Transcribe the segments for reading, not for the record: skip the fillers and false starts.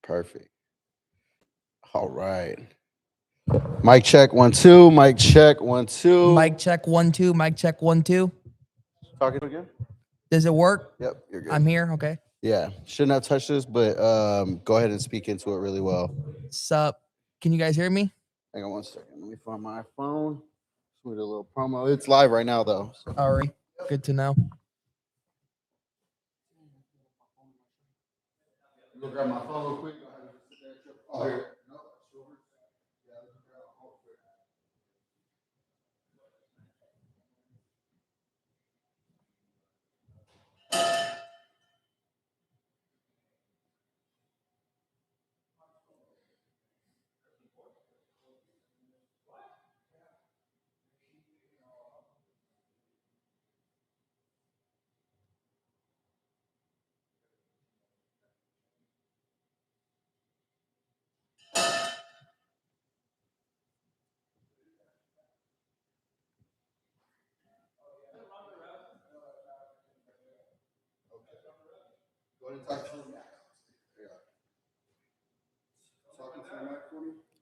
Perfect. All right. Mic check 1 2. Mic check 1 2. Mic check 1 2. Mic check 1 2. Talking again? Does it work? Yep, you're good. I'm here. Okay. Yeah, shouldn't have touched this, but go ahead and speak into it really well. Sup? Can you guys hear me? Hang on 1 second. Let me find my phone. With a little promo. It's live right now though. So. All right. Good to know. Go grab my phone real quick. Oh, here.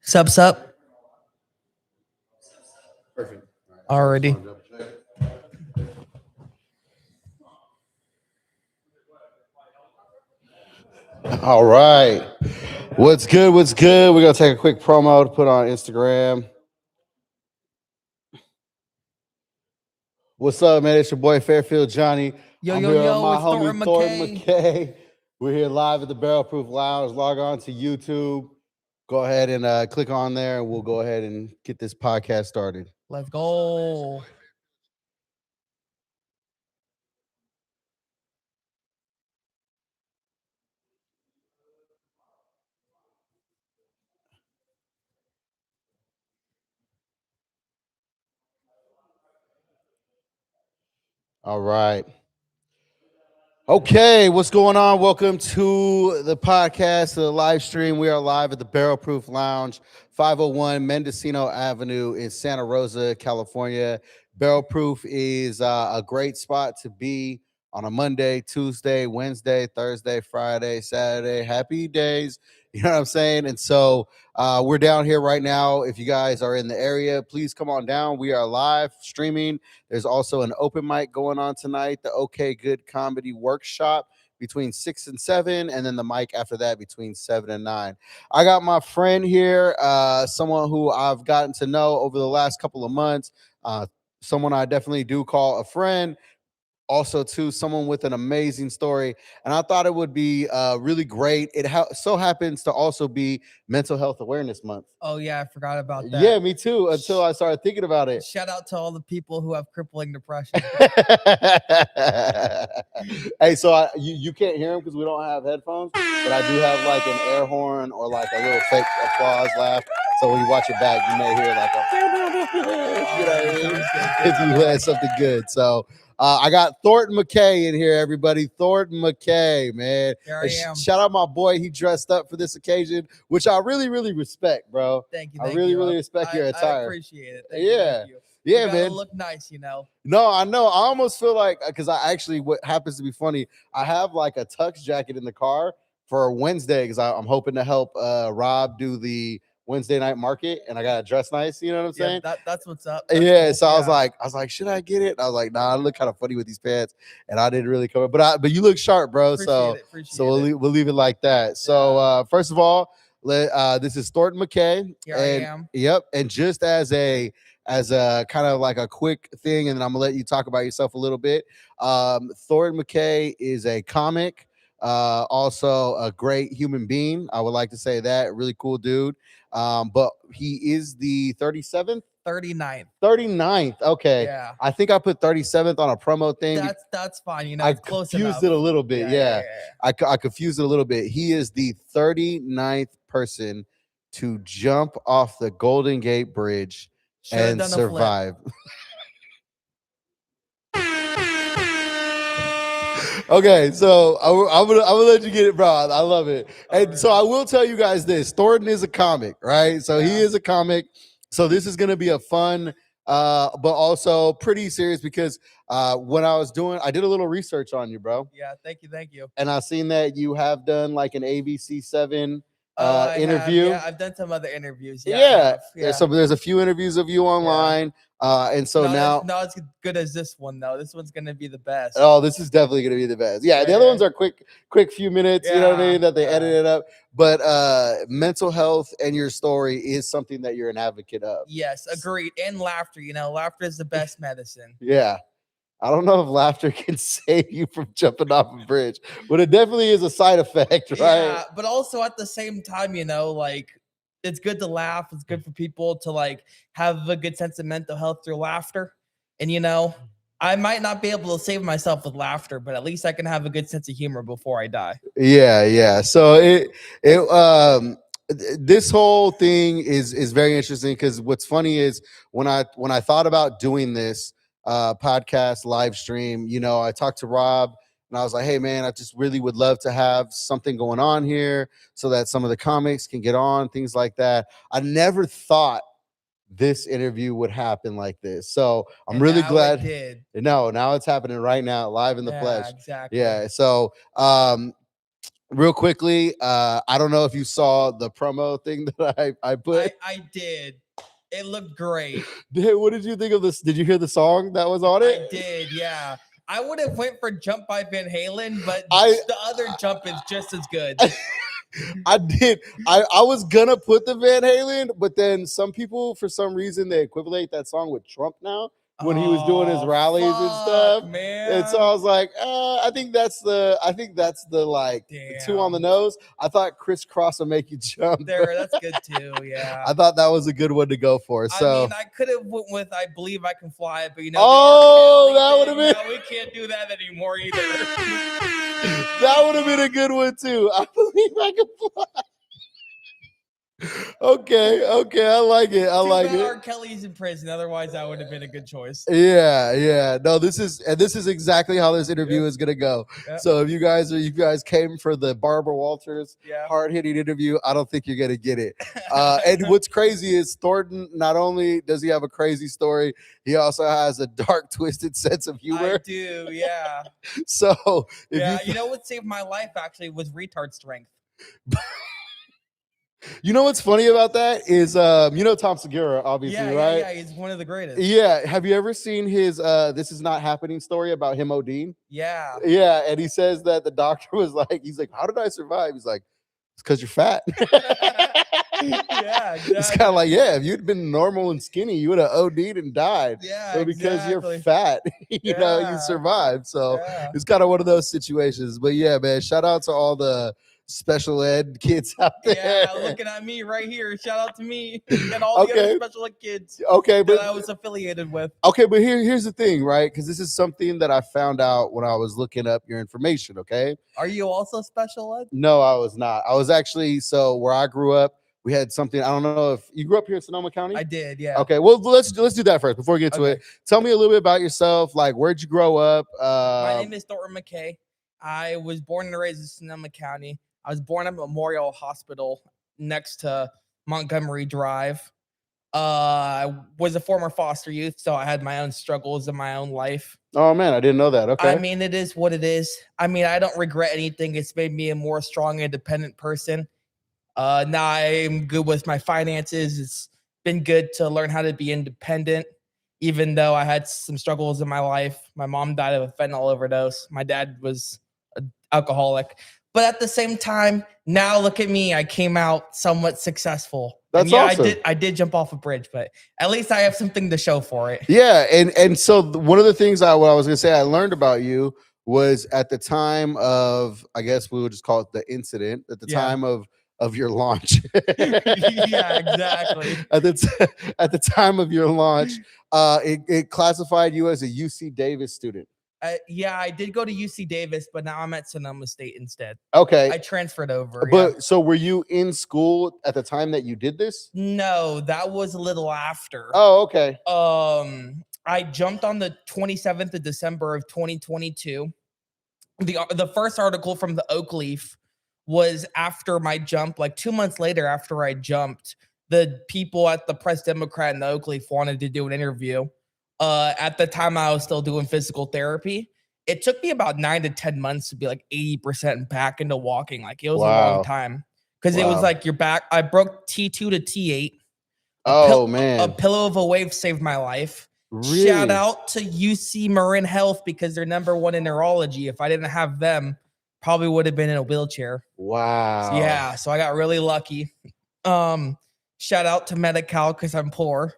Sup? Perfect. Already. All right. What's good? What's good? We're going to take a quick promo to put on Instagram. What's up, man? It's your boy Fairfield Jonny. Yo, I'm yo, here yo, with my it's homie Thorton Thorton McKay. We're here live at the Barrel Proof Lounge. Log on to YouTube. Go ahead and click on there, and we'll go ahead and get this podcast started. Let's go. All right. Okay, what's going on? Welcome to the podcast, to the live stream. We are live at the Barrel Proof Lounge, 501 Mendocino Avenue in Santa Rosa, California. Barrel Proof is a great spot to be on a Monday, Tuesday, Wednesday, Thursday, Friday, Saturday. Happy days. You know what I'm saying? And so we're down here right now. If you guys are in the area, please come on down. We are live streaming. There's also an open mic going on tonight, the OK Good Comedy Workshop between 6 and 7, and then the mic after that between 7 and 9. I got my friend here, someone who I've gotten to know over the last couple of months, someone I definitely do call a friend. Also, too, someone with an amazing story, and I thought it would be really great. It so happens to also be Mental Health Awareness Month. Oh yeah, I forgot about that. Yeah, me too. Until I started thinking about it. Shout out to all the people who have crippling depression. Hey, so you can't hear him because we don't have headphones, but I do have like an air horn or like a little fake applause laugh. So when you watch it back, you may hear like a, you know what I mean? If you had something good. So I got Thorton McKay in here, everybody. Thorton McKay, man. Here I am. Shout out my boy. He dressed up for this occasion, which I really, really respect, bro. Thank you. I really respect your attire. I appreciate it. Thank you. Yeah, man. Look nice, you know. No, I know. I almost feel like, because I actually, what happens to be funny, I have like a tux jacket in the car for Wednesday because I'm hoping to help Rob do the Wednesday night market, and I got to dress nice. You know what I'm saying? That's what's up. That's cool. So I was like, should I get it? And I was like, nah, I look kind of funny with these pants, and I didn't really cover. But you look sharp, bro. Appreciate it. We'll leave it like that. So first of all, this is Thornton McKay. Here I am. Yep. And just as a kind of like a quick thing, and then I'm gonna let you talk about yourself a little bit. Thornton McKay is a comic, also a great human being. I would like to say that. Really cool dude. But he is the 37th? 39th. Okay. Yeah. I think I put 37th on a promo thing. That's fine. You know, I it's close confused enough. it a little bit. Yeah. I confused it a little bit. He is the 39th person to jump off the Golden Gate Bridge and survive. Okay, so I'm gonna let you get it, bro. I love it. And so I will tell you guys this: Thornton is a comic, right? So he is a comic. So this is gonna be a fun, but also pretty serious because when I did a little research on you, bro. Yeah, thank you. And I seen that you have done like an ABC7 interview. Yeah, I've done some other interviews. Yeah. Yeah. So there's a few interviews of you online. And so now not as good as this one though. This one's gonna be the best. oh, this is definitely gonna be the best. Yeah, the other ones are quick few minutes, you know what I mean, that they edit it up. But mental health and your story is something that you're an advocate of. Yes, agreed. And laughter, laughter is the best medicine. Yeah. I don't know if laughter can save you from jumping off a bridge, but it definitely is a side effect, right? Yeah, but also at the same time, like it's good to laugh. It's good for people to like have a good sense of mental health through laughter. And I might not be able to save myself with laughter, but at least I can have a good sense of humor before I die. Yeah. So this whole thing is very interesting because what's funny is when I thought about doing this podcast live stream, I talked to Rob and I was like, hey man, I just really would love to have something going on here so that some of the comics can get on, things like that. I never thought this interview would happen like this. So I'm really glad. It did. No, now it's happening right now, live in the flesh. Exactly. Yeah. So real quickly, I don't know if you saw the promo thing that I put. I did. It looked great. What did you think of this? Did you hear the song that was on it? I did, yeah. I would have went for Jump by Van Halen, but the other Jump is just as good. I did. I was gonna put the Van Halen, but then some people, for some reason, they equivalent that song with Trump now when he was doing his rallies and stuff. Man. And so I was like, I think that's the like two on the nose. I thought Crisscross will make you jump. That's good too. Yeah. I thought that was a good one to go for. So I mean, I could have went with I Believe I Can Fly, but that would have been. No, we can't do that anymore either. That would have been a good one too. I Believe I Can Fly. Okay, I like it. I like it. R. Kelly's in prison, otherwise that would have been a good choice. Yeah. No, this is exactly how this interview is gonna go. Yep. So if you guys came for the Barbara Walters hard-hitting interview, I don't think you're gonna get it. And what's crazy is Thornton, not only does he have a crazy story, he also has a dark, twisted sense of humor. I do, yeah. So you know what saved my life actually was retard strength. You know what's funny about that is Tom Segura, obviously, right? Yeah, he's one of the greatest. Yeah. Have you ever seen his This Is Not Happening story about him ODing? Yeah. Yeah, and he says that the doctor was like, he's like, how did I survive? He's like, it's because you're fat. Yeah, exactly. It's kind of like, if you'd been normal and skinny, you would have OD'd and died. Yeah, but because you're fat, you survived. So it's kind of one of those situations. But yeah, man, shout out to all the special ed kids out there. Yeah, looking at me right here. Shout out to me and all the other special ed kids. Okay, but that I was affiliated with. Okay, but here's the thing, right? Because this is something that I found out when I was looking up your information. Okay. Are you also special ed? No, I was not. I was actually where I grew up. We had something. I don't know if you grew up here in Sonoma County. I did, yeah. Okay, well let's do that first before we get to it. Tell me a little bit about yourself. Like, where'd you grow up? My name is Thorton McKay. I was born and raised in Sonoma County. I was born at Memorial Hospital next to Montgomery Drive. I was a former foster youth, so I had my own struggles in my own life. Oh man, I didn't know that. Okay. I mean, it is what it is. I mean, I don't regret anything. It's made me a more strong, independent person. Now I'm good with my finances. It's been good to learn how to be independent, even though I had some struggles in my life. My mom died of a fentanyl overdose. My dad was an alcoholic. But at the same time, now look at me. I came out somewhat successful. That's awesome. I did jump off a bridge, but at least I have something to show for it. Yeah, and so one of the things what I was gonna say I learned about you was at the time of, I guess we would just call it the incident, at the time of your launch. Yeah, exactly. At the time of your launch, it classified you as a UC Davis student. I did go to UC Davis, but now I'm at Sonoma State instead. Okay. I transferred over. But so were you in school at the time that you did this? No, that was a little after. Oh, okay. I jumped on the 27th of December of 2022. The first article from the Oak Leaf was after my jump, like 2 months later after I jumped. The people at the Press Democrat and the Oak Leaf wanted to do an interview. At the time I was still doing physical therapy. It took me about 9 to 10 months to be like 80% back into walking. Like it was a long time because it was Wow. like your back. I broke T2 to T8. Oh A man, pillow of a wave saved my life. really? Shout out to UC Marin Health because they're #1 in neurology. If I didn't have them, probably would have been in a wheelchair. Wow. So, yeah, so I got really lucky. Shout out to Medi-Cal because I'm poor.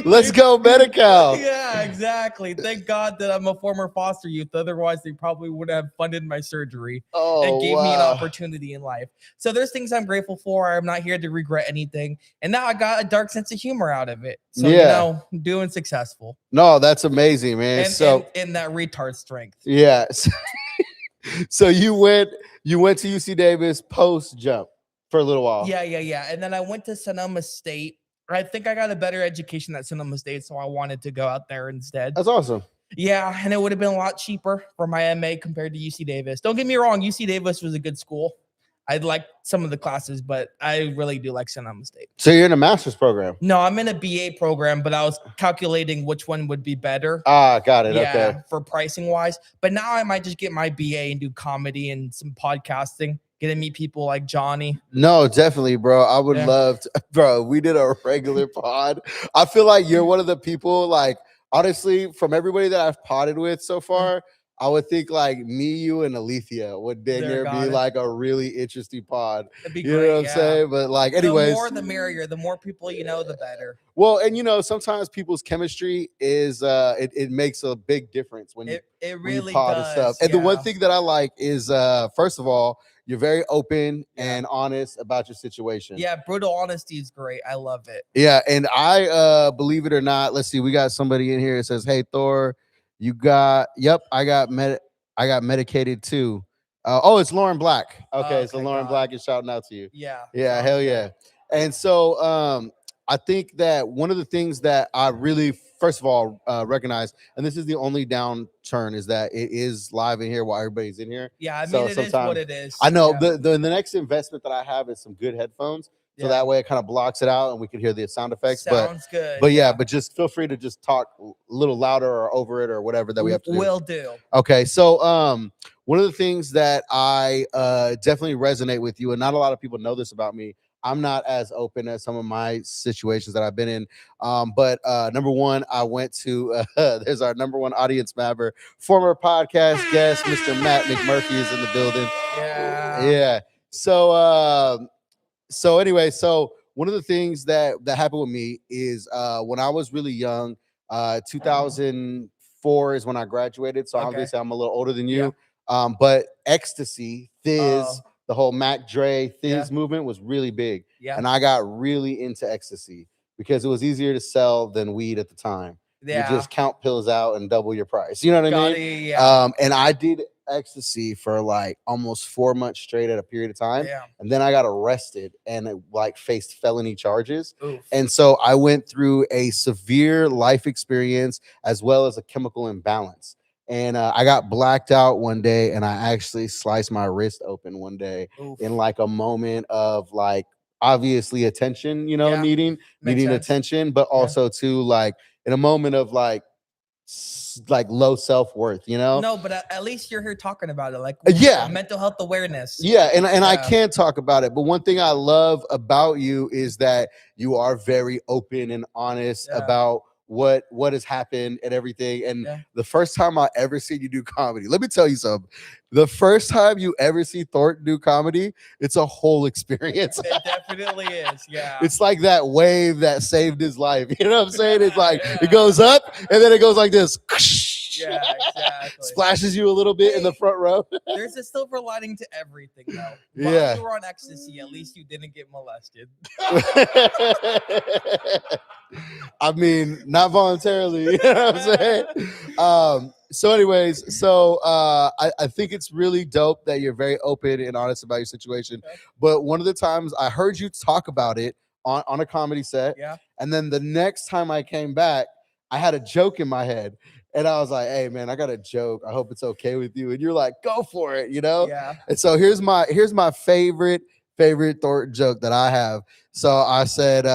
Let's go, Medi-Cal. Yeah, exactly. Thank God that I'm a former foster youth. Otherwise, they probably would have funded my surgery and gave me an opportunity in life. So there's things I'm grateful for. I'm not here to regret anything. And now I got a dark sense of humor out of it. So, I'm doing successful. No, that's amazing, man. And that retard strength. Yeah. So you went to UC Davis post jump for a little while. Yeah. And then I went to Sonoma State. I think I got a better education at Sonoma State, so I wanted to go out there instead. That's awesome. Yeah, and it would have been a lot cheaper for my MA compared to UC Davis. Don't get me wrong, UC Davis was a good school. I like some of the classes, but I really do like Sonoma State. So you're in a master's program? No, I'm in a BA program, but I was calculating which one would be better. Got it. Yeah, okay. For pricing wise. But now I might just get my BA and do comedy and some podcasting. Get to meet people like Johnny. No, definitely, bro. I would love to, bro. We did a regular pod. I feel like you're one of the people, like, honestly, from everybody that I've podded with so far, I would think like me, you, and Alethea would dang near be like a really interesting pod. That'd be you great, know what I'm saying? But like, anyways, the more the merrier. The more people you know, the better. Well, and sometimes people's chemistry is it makes a big difference when it really pod does. And stuff. And the one thing that I like is first of all, you're very open and honest about your situation. Yeah, brutal honesty is great. I love it. Yeah, and I believe it or not, let's see, we got somebody in here that says, "Hey Thor, you got I got medicated too." It's Lauren Black. Okay, so Lauren Black is shouting out to you. Yeah, hell yeah. And so I think that one of the things that I really, first of all, recognize, and this is the only downturn, is that it is live in here while everybody's in here. Yeah, I mean, it is what it is. I know the next investment that I have is some good headphones. So that way it kind of blocks it out and we can hear the sound effects. Sounds good. But but just feel free to just talk a little louder or over it or whatever that we have to do. Will do. Okay. So one of the things that I definitely resonate with you, and not a lot of people know this about me, I'm not as open as some of my situations that I've been in. But number one, I went to there's our #1 audience member, former podcast guest, Mr. Matt McMurphy is in the building. Yeah. So anyway, so one of the things that happened with me is when I was really young, 2004 is when I graduated. So obviously I'm a little older than you. But ecstasy, Fizz, the whole Mac Dre Fizz movement was really big. And I got really into ecstasy because it was easier to sell than weed at the time. You just count pills out and double your price. You know what I mean? And I did ecstasy for like almost 4 months straight at a period of time. And then I got arrested and faced felony charges. Oof. And so I went through a severe life experience as well as a chemical imbalance. And I got blacked out one day and I actually sliced my wrist open one day. Oof. In like a moment of like obviously attention, needing attention, but also too like in a moment of like low self-worth, No, but at least you're here talking about it, like mental health awareness. And I can't talk about it, but one thing I love about you is that you are very open and honest about what has happened and everything. And the first time I ever seen you do comedy, let me tell you something. The first time you ever see Thornton do comedy, it's a whole experience. It definitely is. Yeah. It's like that wave that saved his life. You know what I'm saying? It's like it goes up and then it goes like this. Yeah, exactly. Splashes you a little bit in the front row. There's a silver lining to everything, though. While you were on ecstasy, at least you didn't get molested. I mean, not voluntarily. You know what I'm saying? So anyways, I think it's really dope that you're very open and honest about your situation. Okay. But one of the times I heard you talk about it on a comedy set. And then the next time I came back, I had a joke in my head. And I was like, "Hey man, I got a joke. I hope it's okay with you." And you're like, "Go for it," And so here's my favorite Thornton joke that I have. So I said,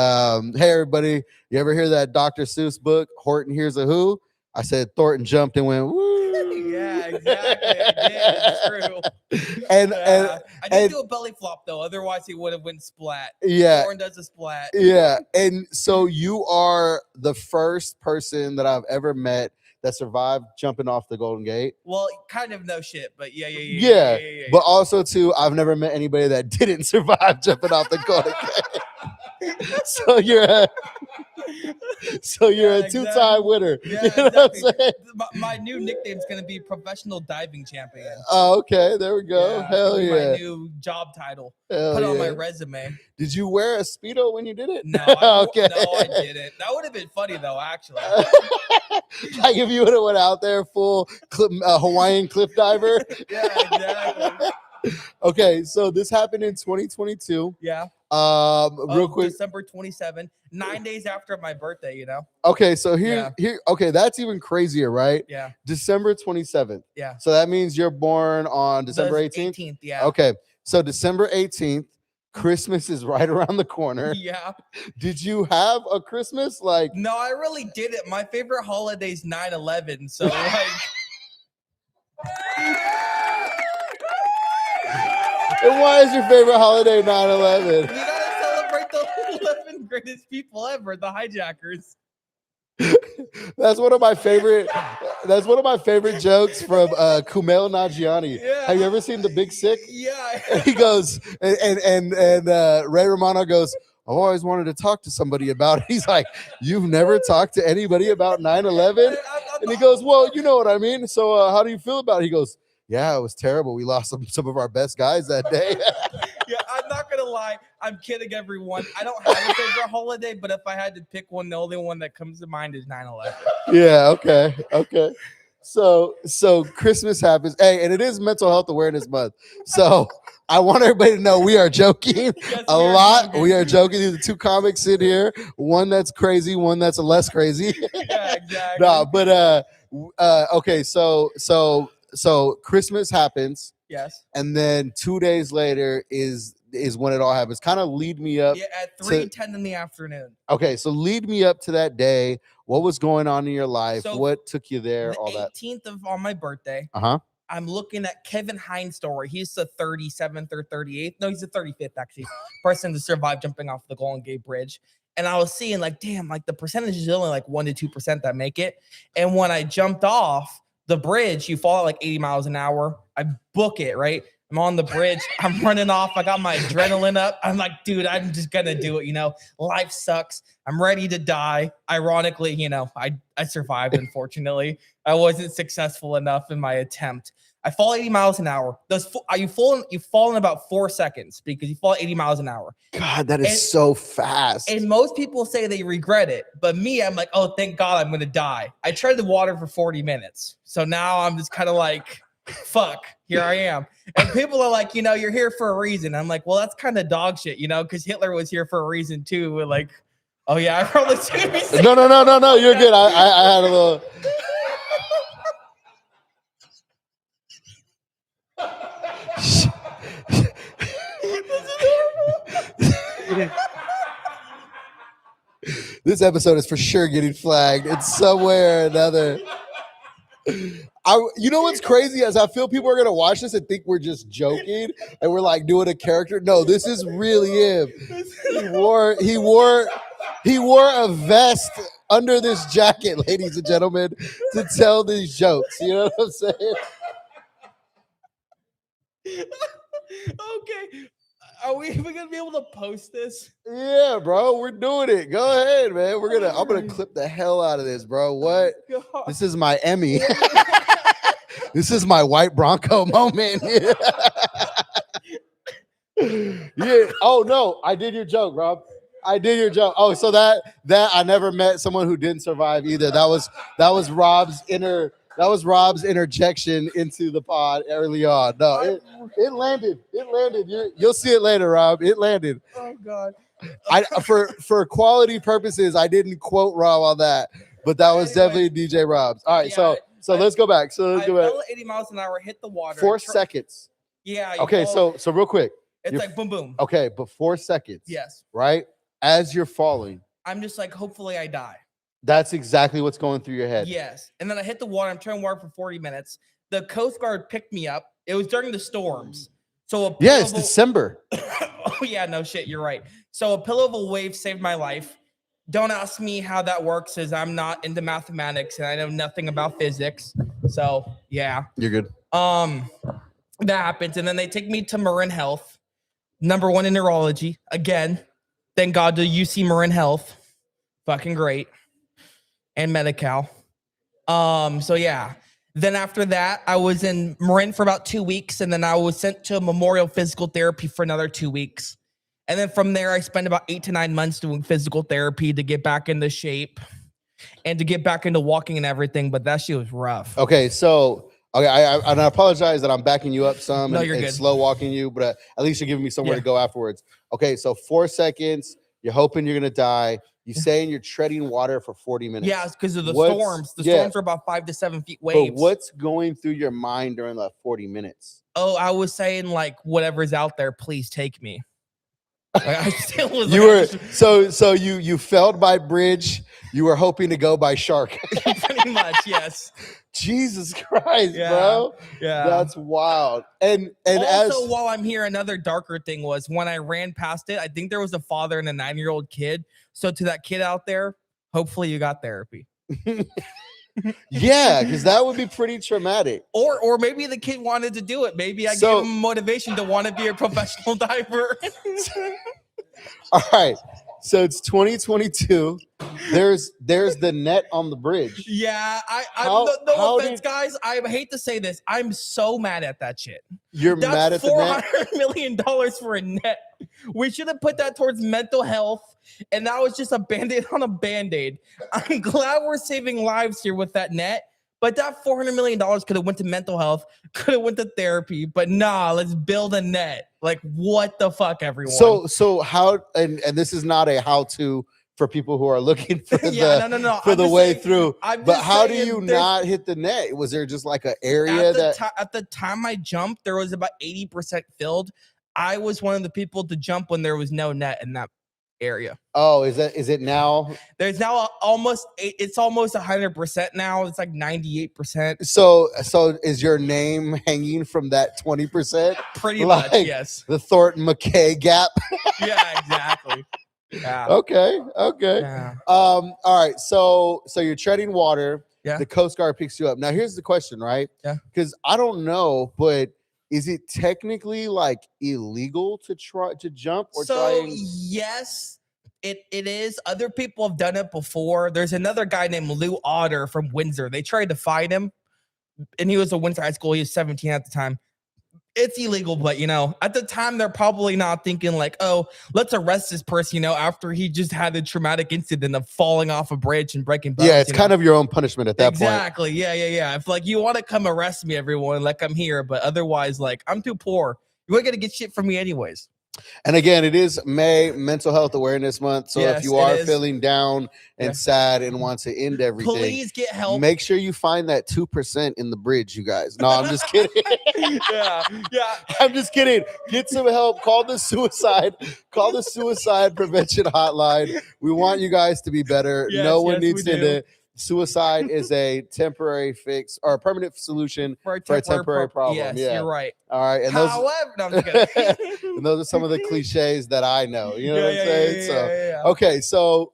"Hey everybody, you ever hear that Dr. Seuss book, Horton Hears a Who?" I said Thornton jumped and went, "Woo!" exactly. I did. It's true. And I did do a belly flop though. Otherwise, he would have went splat. yeah, Thornton does a splat. yeah. And so you are the first person that I've ever met that survived jumping off the Golden Gate. Well, kind of no shit, but yeah. But also too, I've never met anybody that didn't survive jumping off the Golden Gate. So you're a two-time winner. Yeah, You know what I'm exactly. saying? My new nickname is going to be professional diving champion. Oh, okay. There we go. Yeah, Hell yeah. My new job title. Hell Put on my yeah. resume. Did you wear a Speedo when you did it? No, Okay. no, I didn't. That would have been funny though, actually. Like if you would have went out there full Hawaiian cliff diver. Yeah, exactly. Okay, so this happened in 2022. Yeah. Real quick. December 27, 9 days after my birthday, you know? Okay, so here, okay, that's even crazier, right? Yeah. December 27th. Yeah. So that means you're born on December 18th? 18th, yeah. Okay, so December 18th, Christmas is right around the corner. Yeah. Did you have a Christmas? Like, no, I really didn't. My favorite holiday is 9/11. So like and why is your favorite holiday 9/11? We gotta celebrate the 11 greatest people ever, the hijackers. That's one of my favorite. That's one of my favorite jokes from Kumail Nanjiani. Yeah. Have you ever seen The Big Sick? Yeah. And he goes, and Ray Romano goes, I've always wanted to talk to somebody about it. He's like, you've never talked to anybody about 9/11? And he goes, well, you know what I mean. So how do you feel about it? He goes, yeah, it was terrible. We lost some of our best guys that day. Yeah, I'm not gonna lie. I'm kidding, everyone. I don't have a favorite holiday, but if I had to pick one, the only one that comes to mind is 9/11. Yeah. Okay. So Christmas happens. Hey, and it is Mental Health Awareness Month. So I want everybody to know we are joking a lot. Joking. We are joking. These are two comics in here. One that's crazy, one that's less crazy. Yeah, exactly. No, but okay. So Christmas happens. Yes. And then 2 days later is when it all happens. Kind of lead me up. Yeah, at 3:10 in the afternoon. Okay, so lead me up to that day. What was going on in your life? So what took you there? The All that. 18th of on my birthday. Uh-huh. I'm looking at Kevin Hines' story. He's the 37th or 38th. No, he's the 35th actually. Person to survive jumping off the Golden Gate Bridge. And I was seeing like, damn, like the percentage is only like 1 to 2% that make it. And when I jumped off the bridge, you fall at like 80 miles an hour. I book it, right? I'm on the bridge. I'm running off. I got my adrenaline up. I'm like, dude, I'm just going to do it. You know, life sucks. I'm ready to die. Ironically, you know, I survived, unfortunately. I wasn't successful enough in my attempt. I fall 80 miles an hour. You fall in about 4 seconds because you fall 80 miles an hour. God, that is so fast. And most people say they regret it. But me, I'm like, oh, thank God I'm going to die. I tread the water for 40 minutes. So now I'm just kind of like, fuck, here I am. And people are like, you know, you're here for a reason. I'm like, well, that's kind of dog shit, you know, because Hitler was here for a reason too. We're like, oh yeah, I probably shouldn't be saying No, you're good. I had a little. This episode is for sure getting flagged. It's somewhere or another. You know what's crazy is I feel people are gonna watch this and think we're just joking and we're like doing a character. No, this is really him. He wore a vest under this jacket, ladies and gentlemen, to tell these jokes. You know what I'm saying? Okay. Are we gonna be able to post this? Yeah, bro, we're doing it. Go ahead, man. I'm gonna clip the hell out of this, bro. What? God. This is my Emmy. This is my white Bronco moment. Yeah. Oh no, I did your joke, Rob. I did your joke. Oh, so that I never met someone who didn't survive either. That was Rob's interjection into the pod early on. No, it landed. It landed. You'll see it later, Rob. It landed. Oh God. For quality purposes, I didn't quote Rob on that, but that was definitely DJ Rob's. All right, Yeah, so let's go back. So I let's go back. fell at 80 miles an hour, hit the water. 4 seconds. Yeah. Okay, so real quick. it's like boom, boom. Okay, but 4 seconds. Yes. Right? As you're falling. I'm just like, hopefully I die. That's exactly what's going through your head. Yes. And then I hit the water. I'm turning water for 40 minutes. the Coast Guard picked me up. It was during the storms. So it's December. Oh yeah, no shit, you're right. So a pillow of a wave saved my life. Don't ask me how that works, as I'm not into mathematics and I know nothing about physics. So yeah, you're good. That happens, and then they take me to Marin Health, #1 in neurology again. Thank God to UC Marin Health, fucking great, and Medi-Cal. So yeah. Then after that, I was in Marin for about 2 weeks, and then I was sent to Memorial Physical Therapy for another 2 weeks. And then from there, I spent about 8 to 9 months doing physical therapy to get back into shape and to get back into walking and everything. But that shit was rough. Okay, so I apologize that I'm backing you up some No, and, you're and good. slow walking you, but at least you're giving me somewhere Yeah. to go afterwards. Okay, so 4 seconds. You're hoping you're gonna die. You saying you're treading water for 40 minutes. Yeah, it's because of the storms. The storms are about 5 to 7 feet waves. But what's going through your mind during that 40 minutes? Oh, I was saying like, whatever's out there, please take me. Like, I still was. You felled by bridge. You were hoping to go by shark. Pretty much, yes. Jesus Christ, Yeah, bro. Yeah. That's wild. And also, while I'm here, another darker thing was when I ran past it, I think there was a father and a 9-year-old kid. So to that kid out there, hopefully you got therapy. Yeah, because that would be pretty traumatic. Or maybe the kid wanted to do it. Maybe I gave him motivation to want to be a professional diver. All right. So it's 2022. There's the net on the bridge. Yeah, no offense, guys. I hate to say this. I'm so mad at that shit. You're mad at the net? $400 million for a net. We should have put that towards mental health, and that was just a Band-Aid on a Band-Aid. I'm glad we're saving lives here with that net, but that $400 million could have went to mental health, could have went to therapy, but nah, let's build a net. Like, what the fuck, everyone? So how, and this is not a how-to for people who are looking for the way through. But how do you not hit the net? Was there just like an area at the time I jumped, there was about 80% filled. I was one of the people to jump when there was no net in that area. Oh, is it now? There's now almost 100% now. It's like 98%. So is your name hanging from that 20%? Pretty much, yes. The Thornton McKay gap. Yeah, exactly. Yeah. Okay. Yeah. All right. So you're treading water. Yeah. The Coast Guard picks you up. Now here's the question, right? Yeah. Because I don't know, but is it technically like illegal to try to jump or yes, it is. Other people have done it before. There's another guy named Lou Otter from Windsor. They tried to find him, and he was at Windsor High School. He was 17 at the time. It's illegal, but at the time they're probably not thinking like, oh, let's arrest this person, after he just had a traumatic incident of falling off a bridge and breaking bones. Yeah, it's kind of your own punishment at that point. Exactly. Yeah. If like you want to come arrest me, everyone, like I'm here, but otherwise, like I'm too poor. You ain't gonna get shit from me anyways. And again, it is May Mental Health Awareness Month. So if you are feeling down and sad and want to end everything, please get help. Make sure you find that 2% in the bridge, you guys. No, I'm just kidding. Yeah. I'm just kidding. Get some help. Call the suicide prevention hotline. We want you guys to be better. No one needs to end it. Suicide is a temporary fix or a permanent solution for a temporary problem. Yes, yeah, you're right. All right. And I'm just kidding. And those are some of the cliches that I know. You know what I'm saying? Yeah. Okay, so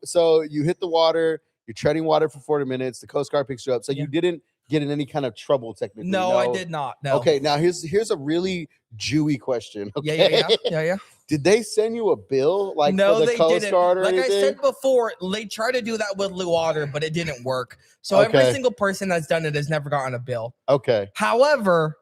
you hit the water, you're treading water for 40 minutes, the Coast Guard picks you up. So you didn't get in any kind of trouble technically. No, I did not. No. Okay, now here's a really Jewy question. Okay? Yeah. Did they send you a bill for the Coast Guard or anything? I said before, they tried to do that with Lou Otter, but it didn't work. So every single person that's done it has never gotten a bill. Okay. However,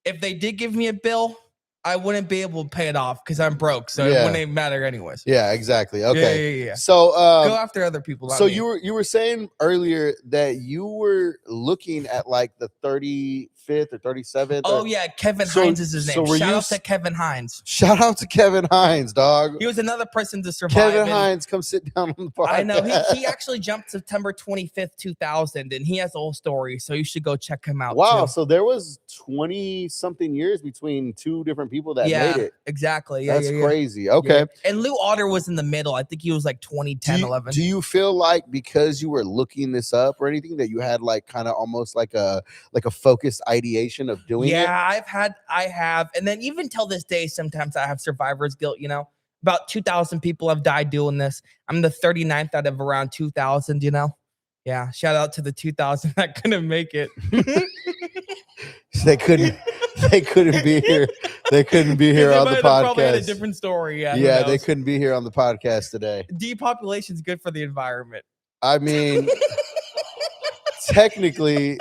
if they did give me a bill, I wouldn't be able to pay it off because I'm broke. So it wouldn't even matter anyways. Yeah, exactly. Okay. Yeah. So go after other people. So you were saying earlier that you were looking at like the 35th or 37th. Oh yeah, Kevin Hines is his name. Shout out to Kevin Hines. Shout out to Kevin Hines, dog. He was another person to survive. Kevin Hines, come sit down on the podcast. I know he actually jumped September 25th, 2000, and he has a whole story. So you should go check him out. Wow. Too. So there was 20 something years between two different people that made it. Exactly. Yeah, That's crazy. Okay. Yeah. And Lou Otter was in the middle. I think he was like 2010, 11. Do you feel like because you were looking this up or anything that you had like kind of almost like a focused ideation of doing it? Yeah, I have. And then even till this day, sometimes I have survivor's guilt, About 2,000 people have died doing this. I'm the 39th out of around 2,000, Yeah, shout out to the 2,000 that couldn't make it. They couldn't be here. They couldn't be here on the podcast. Probably had a different story. Yeah, they couldn't be here on the podcast today. Depopulation is good for the environment. I mean, technically,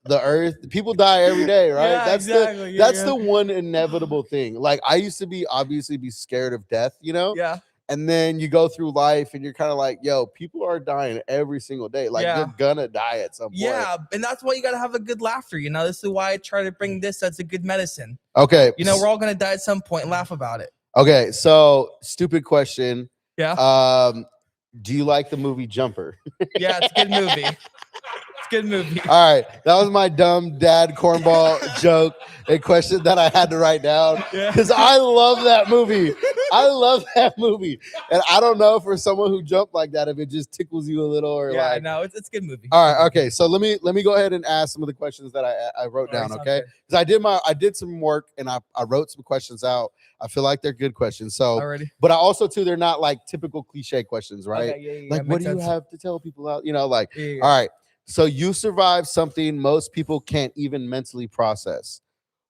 the earth, people die every day, right? Yeah, that's exactly. That's the one inevitable thing. Like I used to obviously be scared of death, Yeah. And then you go through life and you're kind of like, yo, people are dying every single day. Like you're gonna die at some point. Yeah, and that's why you gotta have a good laughter. This is why I try to bring this as a good medicine. Okay. We're all gonna die at some point and laugh about it. Okay, so stupid question. Yeah. Do you like the movie Jumper? Yeah, it's a good movie. Good movie. All right, that was my dumb dad cornball joke, a question that I had to write down because I love that movie. I love that movie, and I don't know for someone who jumped like that if it just tickles you a little or like. No, it's a good movie. All right, okay. So let me go ahead and ask some of the questions that I wrote down. Okay, because I did some work and I wrote some questions out. I feel like they're good questions. So, but I also too they're not like typical cliche questions, right? Okay, like what do you have to tell people out? All right. So you survived something most people can't even mentally process.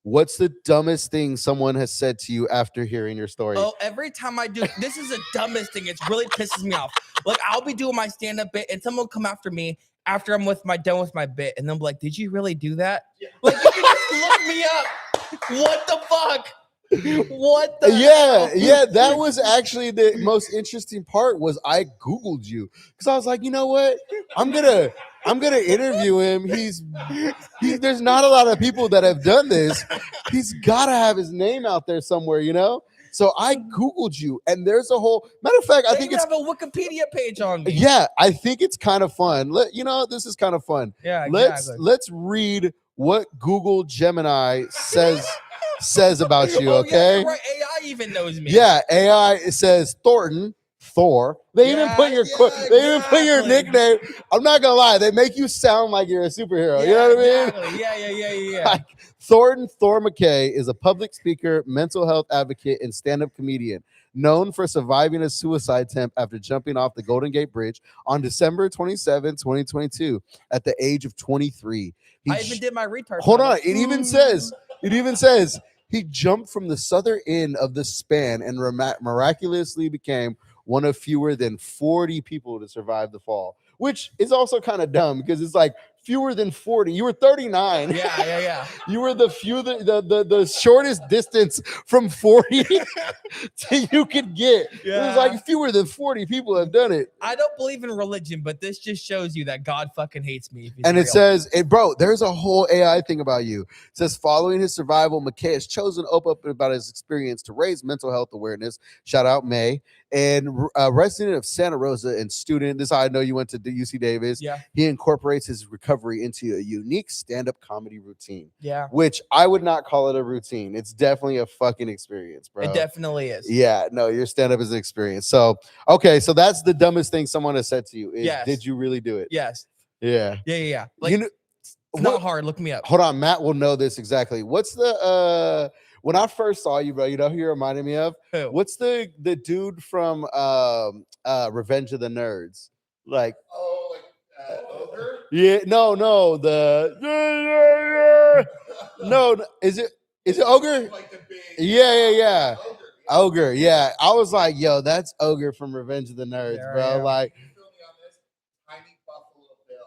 What's the dumbest thing someone has said to you after hearing your story? Oh, every time I do, this is the dumbest thing. It really pisses me off. Like I'll be doing my stand-up bit and someone will come after me after I'm done with my bit. And they'll be like, did you really do that? Yeah. Like you can just look me up. What the fuck? What the hell? That was actually the most interesting part was I Googled you because I was like, you know what? I'm gonna interview him. There's not a lot of people that have done this. He's gotta have his name out there somewhere, So I Googled you, and there's a whole matter of fact, I think it's have a Wikipedia page on me. Yeah, I think it's kind of fun. This is kind of fun. Yeah, exactly. Let's read what Google Gemini says about you, okay? Yeah, right. AI even knows me. Yeah, AI says Thor. They even put your nickname. I'm not gonna lie, they make you sound like you're a superhero. You know what I mean? Yeah. Like, Thorton McKay is a public speaker, mental health advocate, and stand-up comedian known for surviving a suicide attempt after jumping off the Golden Gate Bridge on December 27, 2022, at the age of 23. I even did my retard. Hold on. It even says he jumped from the southern end of the span and miraculously became one of fewer than 40 people to survive the fall, which is also kind of dumb because it's like fewer than 40. You were 39. Yeah. You were the shortest distance from 40 to you could get. Yeah. It was like fewer than 40 people have done it. I don't believe in religion, but this just shows you that God fucking hates me. And it says, bro, there's a whole AI thing about you. It says, following his survival, McKay has chosen to open up about his experience to raise mental health awareness. Shout out May. And resident of Santa Rosa and student, this is how I know you went to UC Davis. Yeah. He incorporates his recovery into a unique stand-up comedy routine. Yeah. Which I would not call it a routine. It's definitely a fucking experience, bro. It definitely is. Yeah, no, your stand-up is an experience. So, okay, so that's the dumbest thing someone has said to you is, did you really do it? Yes. Yeah. Yeah. Like, it's not hard. Look me up. Hold on, Matt will know this exactly. What's the when I first saw you, bro, you know who you reminded me of? Who? What's the dude from Revenge of the Nerds? Like, Ogre? Yeah, no, no, is it Ogre? Like the big, Yeah. Ogre, yeah. I was like, yo, that's Ogre from Revenge of the Nerds, bro. Yeah. Like, Tiny Buffalo Bill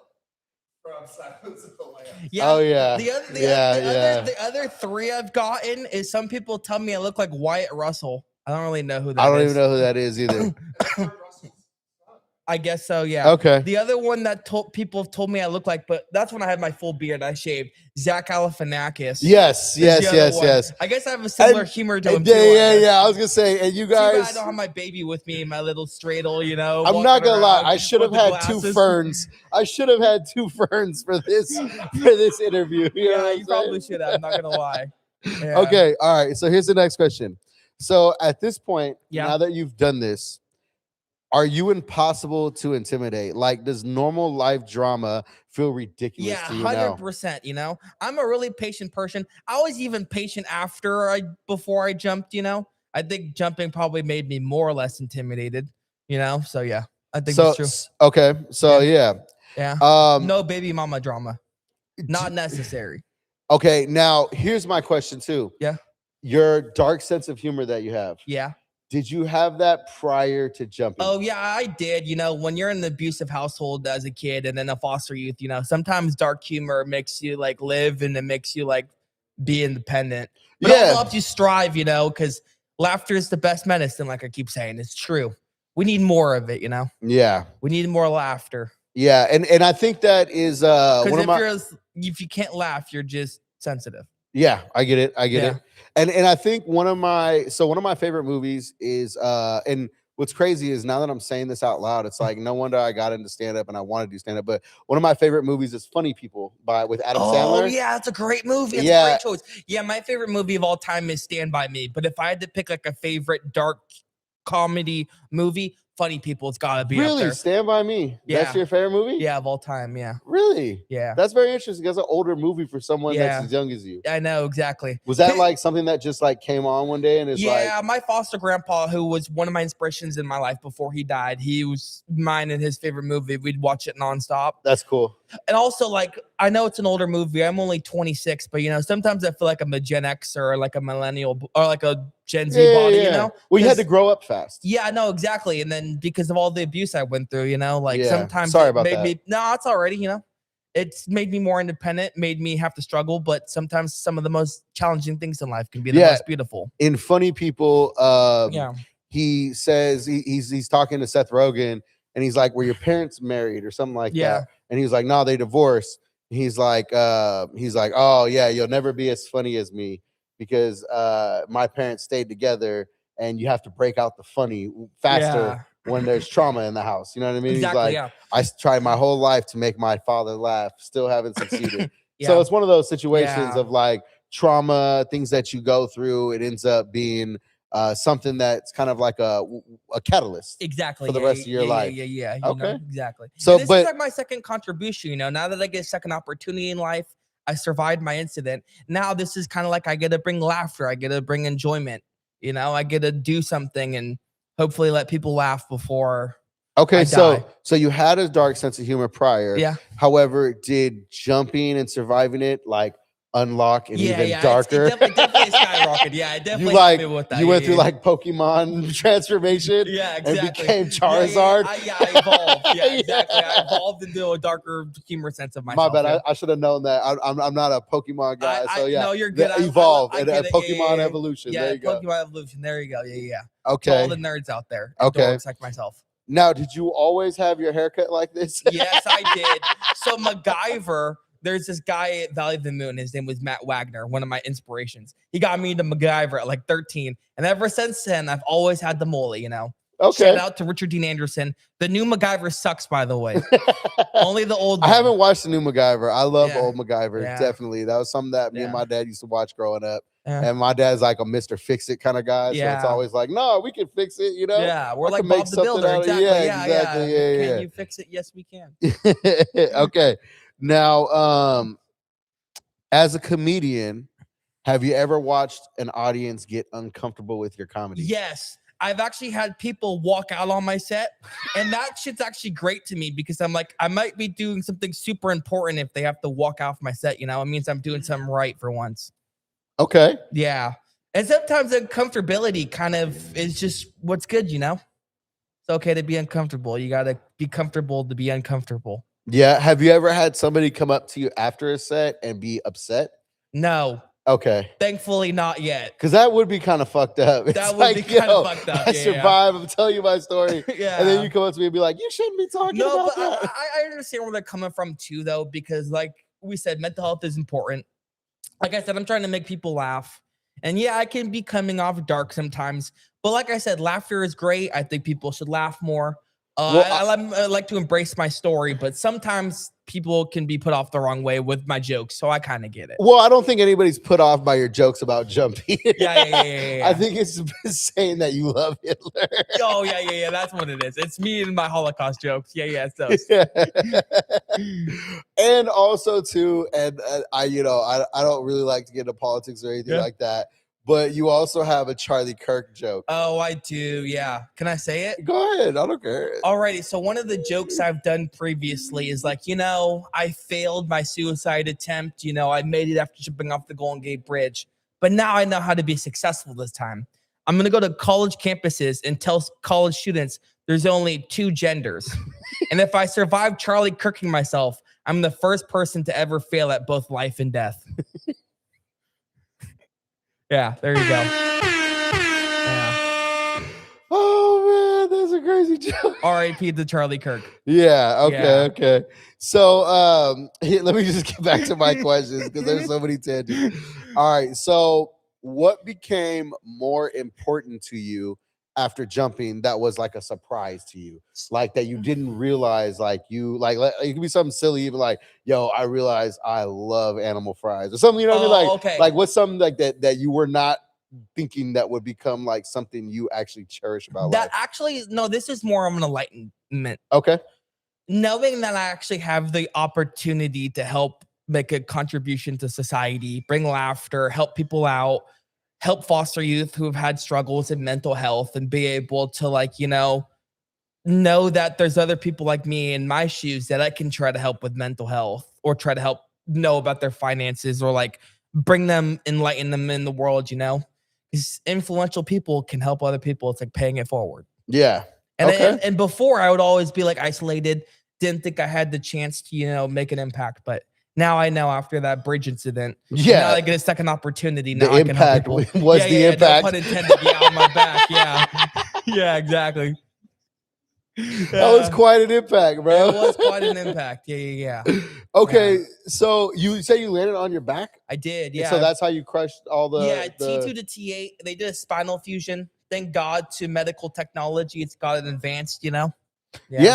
from Silence of the Lambs. Yeah. Oh yeah. The other three I've gotten is some people tell me I look like Wyatt Russell. I don't really know who that is. I don't even know who that is either. I guess so, yeah. Okay. The other one that people have told me I look like, but that's when I had my full beard. I shaved. Zach Galifianakis. Yes. I guess I have a similar humor to him too. Yeah. I was gonna say, and you guys, I don't have my baby with me, my little straddle. I'm not gonna lie. I should have had two ferns. I should have had two ferns for this interview. You probably should have. I'm not gonna lie. Yeah. Okay. All right. So here's the next question. So at this point, Yeah. now that you've done this, are you impossible to intimidate? Like, does normal life drama feel ridiculous Yeah, to you now? 100%. You know, I'm a really patient person. I was even patient before I jumped. You know, I think jumping probably made me more or less intimidated. You know, so yeah, I think So it's true. okay. So Yeah. yeah. Yeah. No baby mama drama. d- Not necessary. Okay. Now here's my question too. Yeah. Your dark sense of humor that you have. Yeah. Did you have that prior to jumping? Oh yeah, I did. You know, when you're in an abusive household as a kid and then a foster youth, you know, sometimes dark humor makes you like live and it makes you like be independent. But it also Yeah. helps you strive, you know, because laughter is the best medicine, like I keep saying. It's true. We need more of it, you know. Yeah. We need more laughter. Yeah. And I think that is Because one of my if you can't laugh, you're just sensitive. yeah, I get it. I get Yeah. it. And I think one of my favorite movies is and what's crazy is now that I'm saying this out loud, it's like no wonder I got into stand up and I want to do stand up. But one of my favorite movies is Funny People with Adam Sandler. Oh yeah, it's a great movie. It's Yeah. a great choice. Yeah, my favorite movie of all time is Stand By Me. But if I had to pick like a favorite dark comedy movie, Funny People, it's gotta be up Really, there. Stand By Me. That's Yeah. your favorite movie? Yeah, of all time. Yeah. Really? Yeah. That's very interesting. That's an older movie for someone Yeah. that's as young as you. I know exactly. Was that like something that just like came on one day and it's like Yeah, my foster grandpa, who was one of my inspirations in my life before he died, he was mine and his favorite movie. We'd watch it nonstop. that's cool? And also, like, I know it's an older movie. I'm only 26, but you know, sometimes I feel like I'm a Gen X or like a millennial or like a Gen Z body, you know? Well, you had to 'Cause- grow up fast. Yeah, no, exactly. And then because of all the abuse I went through, you know, like Yeah. sometimes Sorry it about made that. me no, it's already, you know. It's made me more independent, made me have to struggle, but sometimes some of the most challenging things in life can be the Yeah. most beautiful. In Funny People, Yeah. he says he's talking to Seth Rogen and he's like, "Were your parents married or something like Yeah. that?" And he's like, "No, they divorced." He's like, "Oh yeah, you'll never be as funny as me because my parents stayed together, and you have to break out the funny faster when there's trauma in the house." You know what I mean? Exactly. He's like, Yeah. "I tried my whole life to make my father laugh, still haven't succeeded." Yeah. So it's one of those situations Yeah. of like trauma, things that you go through. It ends up being something that's kind of like a catalyst. Exactly. for the yeah, rest of your yeah, life. Yeah. You Okay. know, exactly. So, And this but is like my second contribution. You know, now that I get a second opportunity in life, I survived my incident. Now this is kind of like I get to bring laughter. I get to bring enjoyment. You know, I get to do something and hopefully let people laugh before. okay, I so die. so you had a dark sense of humor prior. Yeah. However, did jumping and surviving it like unlock an even It darker? definitely skyrocketed. Yeah, it you definitely like helped me with that. you yeah, went through yeah. like Pokemon transformation. Yeah, and exactly. became Yeah, Charizard. I evolved. Yeah, exactly. Yeah. I evolved into a darker humor sense of myself. My bad. yeah. I should have known that. I'm not a Pokemon guy. So yeah, no, you're good. the evolve I and get it. Pokemon yeah. evolution. Yeah, there you go. Pokemon evolution. There you go. Yeah. To all Okay. the nerds out there. And Okay. dorks like myself. Now, did you always have your haircut like this? Yes, I did. So MacGyver, there's this guy at Valley of the Moon. His name was Matt Wagner, one of my inspirations. He got me into MacGyver at like 13. And ever since then, I've always had the mole, you know. Okay. Shout out to Richard Dean Anderson. The new MacGyver sucks, by the way. Only the old I one. haven't watched the new MacGyver. I love Yeah. old MacGyver. Yeah. Definitely. That was something that me and Yeah. my dad used to watch growing up. Yeah. And my dad's like a Mr. Fix It kind of guy. So it's Yeah. always like, no, we can fix it, you know? Yeah, we're I like can make Bob the something Builder. out of- Exactly. yeah, Yeah, exactly. Yeah. Can you fix it? Yes, we can. Okay. Now, as a comedian, have you ever watched an audience get uncomfortable with your comedy? Yes. I've actually had people walk out on my set, and that shit's actually great to me because I'm like, I might be doing something super important if they have to walk off my set. You know, it means I'm doing something right for once. Okay. Yeah. And sometimes uncomfortability kind of is just what's good, you know? It's okay to be uncomfortable. You got to be comfortable to be uncomfortable. Yeah. Have you ever had somebody come up to you after a set and be upset? No, Okay. thankfully not yet. Because that would be kind of fucked up. It's That would like, be kind yo, of fucked up. I yeah. survived. I'm telling you my story. Yeah. And then you come up to me and be like, you shouldn't be talking No, about but that. I understand where they're coming from too, though, because like we said, mental health is important. Like I said, I'm trying to make people laugh. And yeah, I can be coming off dark sometimes. But like I said, laughter is great. I think people should laugh more. I like to embrace my story, but sometimes people can be put off the wrong way with my jokes, so I kind of get it. Well, I don't think anybody's put off by your jokes about jumping. Yeah. I think it's saying that you love Hitler. Oh, yeah. That's what it is. It's me and my Holocaust jokes. Yeah, it's those. And also too, and I don't really like to get into politics or anything like that, but you also have a Charlie Kirk joke. Oh, I do. Yeah. Can I say it? Go ahead. I don't care. Alrighty. So one of the jokes I've done previously is like, I failed my suicide attempt. I made it after jumping off the Golden Gate Bridge, but now I know how to be successful this time. I'm going to go to college campuses and tell college students there's only 2 genders. And if I survive Charlie Kirking myself, I'm the first person to ever fail at both life and death. Yeah, there you go. Yeah. Oh man, that's a crazy joke. R.I.P. to Charlie Kirk. Yeah. Okay. So let me just get back to my questions because there's so many tangents. All right. So what became more important to you after jumping that was like a surprise to you, like that you didn't realize, like it could be something silly, even like, yo, I realized I love animal fries or something, Okay. Like what's something like that you were not thinking that would become like something you actually cherish about that life? Actually, no, this is more of an enlightenment. Okay. Knowing that I actually have the opportunity to help make a contribution to society, bring laughter, help people out, help foster youth who have had struggles in mental health, and be able to know that there's other people like me in my shoes that I can try to help with mental health or try to help know about their finances or like enlighten them in the world, because influential people can help other people. It's like paying it forward. Yeah. And before I would always be like isolated, didn't think I had the chance to, make an impact, but now I know after that bridge incident, now I get a second opportunity. Now I can help people. The impact. No pun intended. Yeah, on my back. Yeah. Yeah, exactly. That was quite an impact, bro. It was quite an impact. Yeah. Okay, so you say you landed on your back? I did, yeah. So that's how you crushed all the... T2 to T8. They did a spinal fusion. Thank God to medical technology. It's gotten advanced, Yeah,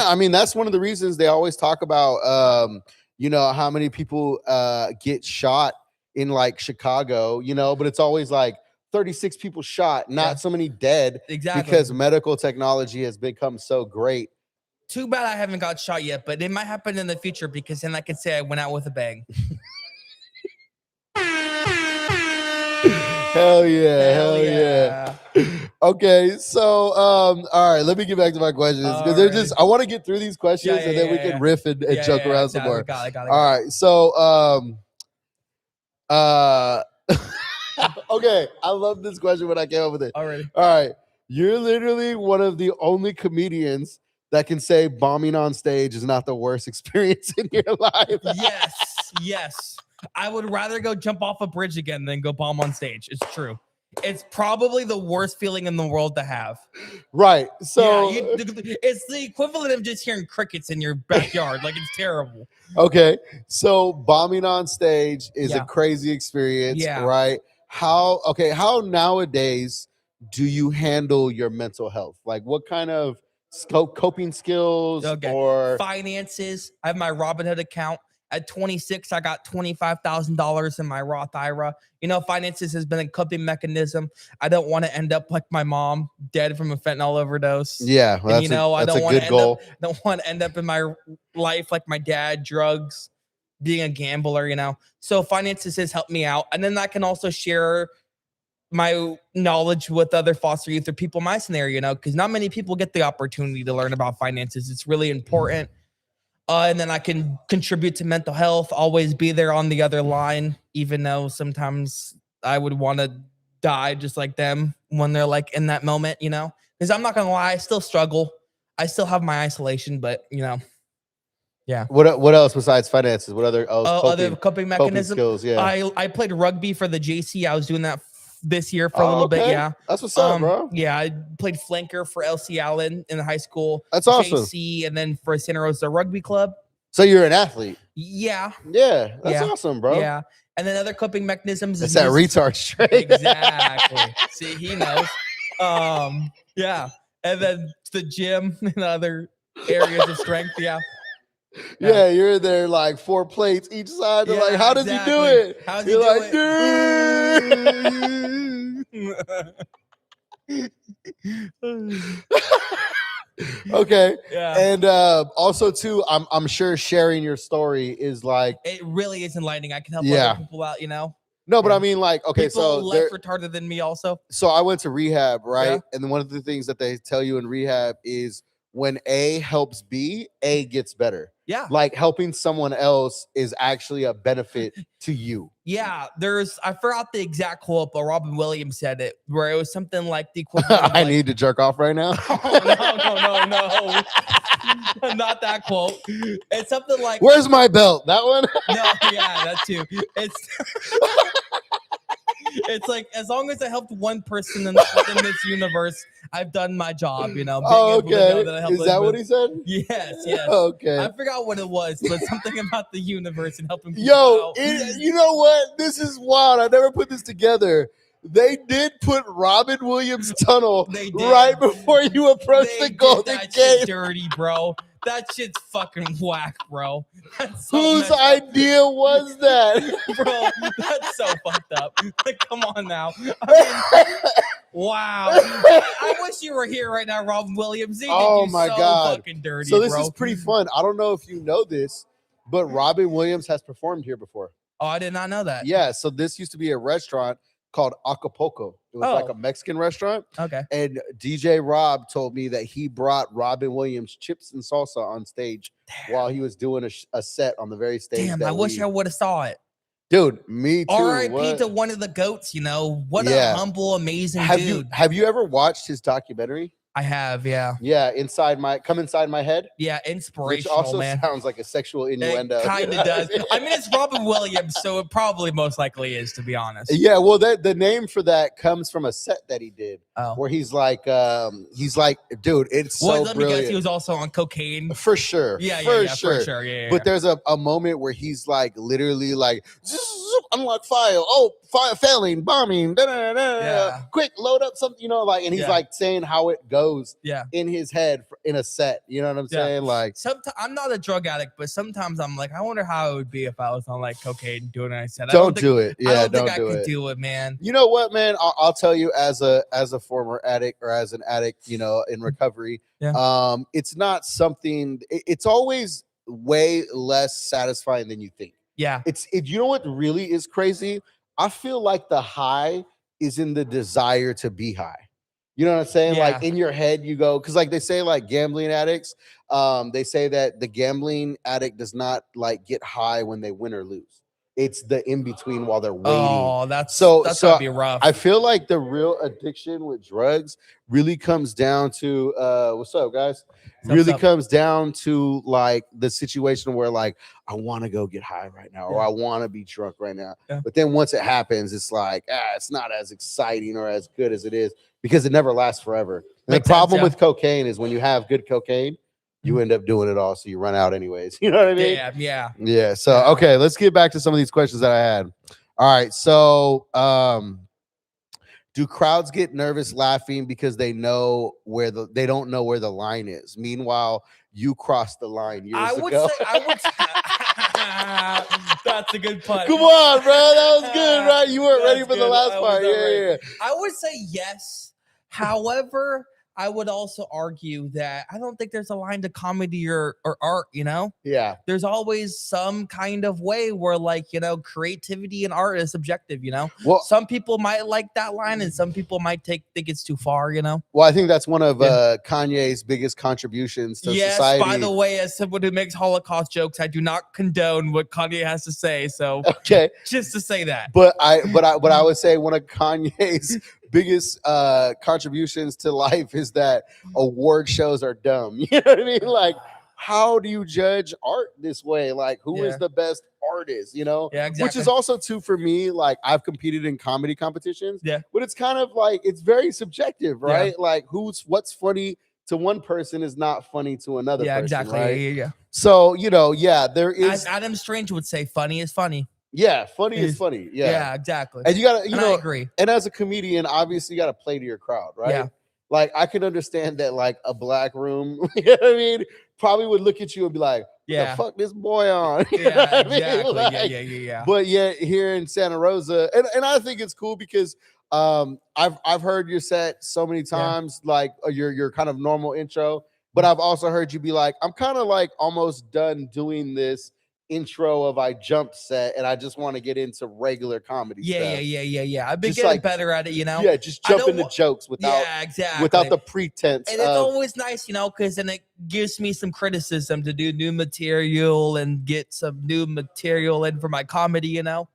I mean, that's one of the reasons they always talk about... how many people get shot in like Chicago, but it's always like 36 people shot, not so many dead. Exactly. Because medical technology has become so great. Too bad I haven't got shot yet, but it might happen in the future because then I can say I went out with a bang. Hell yeah. Okay, so all right, let me get back to my questions because I want to get through these questions and then we can riff and joke around some more. Got it. All right, so okay, I love this question when I came up with it. Already. All right, you're literally one of the only comedians that can say bombing on stage is not the worst experience in your life. Yes. I would rather go jump off a bridge again than go bomb on stage. It's true. It's probably the worst feeling in the world to have. Right. So it's the equivalent of just hearing crickets in your backyard. Like, it's terrible. Okay. So bombing on stage is a crazy experience, right? How nowadays do you handle your mental health? Like, what kind of coping skills or finances? I have my Robinhood account. At 26, I got $25,000 in my Roth IRA. Finances has been a coping mechanism. I don't want to end up like my mom, dead from a fentanyl overdose. Yeah, well, I don't want to end up in my life like my dad, drugs, being a gambler. So finances has helped me out, and then I can also share my knowledge with other foster youth or people in my scenario. Because not many people get the opportunity to learn about finances. It's really important. And then I can contribute to mental health, always be there on the other line, even though sometimes I would want to die just like them when they're like in that moment, because I'm not going to lie, I still struggle. I still have my isolation, but yeah. What else besides finances? What other coping mechanisms? Skills, yeah. I played rugby for the JC. I was doing that this year for a little bit. Yeah. That's what's up, bro. Yeah. I played flanker for LC Allen in high school. That's awesome. JC, and then for Santa Rosa Rugby Club. So you're an athlete. Yeah. Yeah. That's awesome, bro. Yeah. And then other coping mechanisms. It's that retard straight. Exactly. See, he knows. Yeah. And then the gym and other areas of strength. Yeah. Yeah, you're there like 4 plates each side. They're like, how does he do it? How's he You're do like, it? okay. Yeah. And also too, I'm sure sharing your story is like, It really is enlightening. I can help Yeah. other people out, you know. no, but Yeah. I mean like, okay, People so less retarded than me also. so I went to rehab, right? Yeah. And then one of the things that they tell you in rehab is when A helps B, A gets better. Yeah. Like helping someone else is actually a benefit to you. Yeah, I forgot the exact quote, but Robin Williams said it, where it was something like the equivalent of I like, need to jerk off right now. oh, no. Not that quote. It's something like, Where's my belt? That one? no, yeah, that too. It's like, as long as I helped one person within this universe, I've done my job, you know. Being Oh, able to know okay. that I helped Is that what with- he said? Yes. Okay. I forgot what it was, but something about the universe and helping people Yo, out. you know what? This is wild. I never put this together. They did put Robin Williams Tunnel They did. right before you approach They the did Golden that shit Gate. dirty, bro. That shit's fucking whack, bro. That's so Whose messed up. idea was that? Bro, that's so fucked up. Like, come on now. I mean, wow. I wish you were here right now, Robin Williams. He did Oh you my so God. fucking dirty, So this bro. is pretty fun. I don't know if you know this, but Robin Williams has performed here before. Oh, I did not know that. Yeah, so this used to be a restaurant called Acapulco. It was like Oh. a Mexican restaurant. Okay. And DJ Rob told me that he brought Robin Williams chips and salsa on stage while he was doing a set on the very stage. Damn, I wish I would have saw it. Dude, me too. R.I.P. What? to one of the goats, you know. What Yeah. a humble, amazing Have dude. you ever watched his documentary? I have, yeah. Yeah, Come Inside My Head. Yeah, Which inspirational, also man. sounds like a sexual innuendo. It kind of does. I mean, it's Robin Williams, so it probably most likely is, to be honest. Yeah, well, the name for that comes from a set that he did, Oh. where he's like, dude, it's Well, so let me guess, brilliant. he was also on cocaine. For sure. Yeah, for yeah, sure. for sure. Yeah, But there's a moment where he's like literally like unlock file. Oh, file failing, bombing, Yeah. quick, load up something, like, and he's Yeah. like saying how it goes yeah. in his head in a set. You know what I'm Yeah. saying? Like, Sometimes I'm not a drug addict, but sometimes I'm like, I wonder how it would be if I was on like cocaine doing it. I said, don't do it. I Yeah, don't think don't I do could it. do it, man. You know what, man? I'll tell you, as a former addict or as an addict, in recovery, Yeah. it's not something. It's always way less satisfying than you think. Yeah. You know what really is crazy? I feel like the high is in the desire to be high. You know what I'm saying? Yeah. Like in your head, you go, because like they say, like gambling addicts, they say that the gambling addict does not like get high when they win or lose. It's the in between while they're waiting. Oh, that's So gotta be rough. I feel like the real addiction with drugs really comes down to what's up, guys? Really comes down to like the situation where like I want to go get high right now, or I want to be drunk right now. Yeah. But then once it happens, it's like it's not as exciting or as good as it is because it never lasts forever. And Makes the problem sense, yeah. with cocaine is when you have good cocaine, you end up doing it all, so you run out anyways. You know what I mean? Yeah. So okay, let's get back to some of these questions that I had. All right, so do crowds get nervous laughing because they don't know where the line is? Meanwhile, you crossed the line years ago. That's a good pun. Come on, bro, that was good, right? You weren't ready That's for the good. last I part. was not Yeah, ready. yeah. I would say yes. However, I would also argue that I don't think there's a line to comedy or art, Yeah. There's always some kind of way where like, creativity and art is subjective, Well, some people might like that line and some people might think it's too far, Well, I think that's one of Kanye's biggest contributions to Yes, society. by the way, as someone who makes Holocaust jokes, I do not condone what Kanye has to say. So Okay. just to say that. But I would say one of Kanye's biggest contributions to life is that award shows are dumb. You know what I mean? Like, how do you judge art this way? Like, who is Yeah. the best artist? Yeah, exactly. Which is also too for me. Like, I've competed in comedy competitions. Yeah. But it's kind of like it's very subjective, right? Like, what's funny to one person is not funny to another. Yeah, person, exactly. Right? Yeah. So there is. As Adam Strange would say, funny is funny. Yeah, funny is funny. Yeah, exactly. And you gotta, I agree. And as a comedian, obviously you gotta play to your crowd, right? Yeah. Like I can understand that, like a black room, you know what I mean? probably would look at you and be like, what Yeah. the fuck this boy on? You know what Yeah, I mean? exactly. Like, Yeah. But yet here in Santa Rosa, and I think it's cool because I've heard your set so many times, like your kind of normal intro, but I've also heard you be like, I'm kind of like almost done doing this intro of I jumped set and I just want to get into regular comedy stuff. Yeah. I've been Just getting like- better at it, you know. Yeah, just I jump don't into wa- jokes without Yeah, exactly. without the pretense And it's of always nice, you know, because then it gives me some criticism to do new material and get some new material in for my comedy, you know.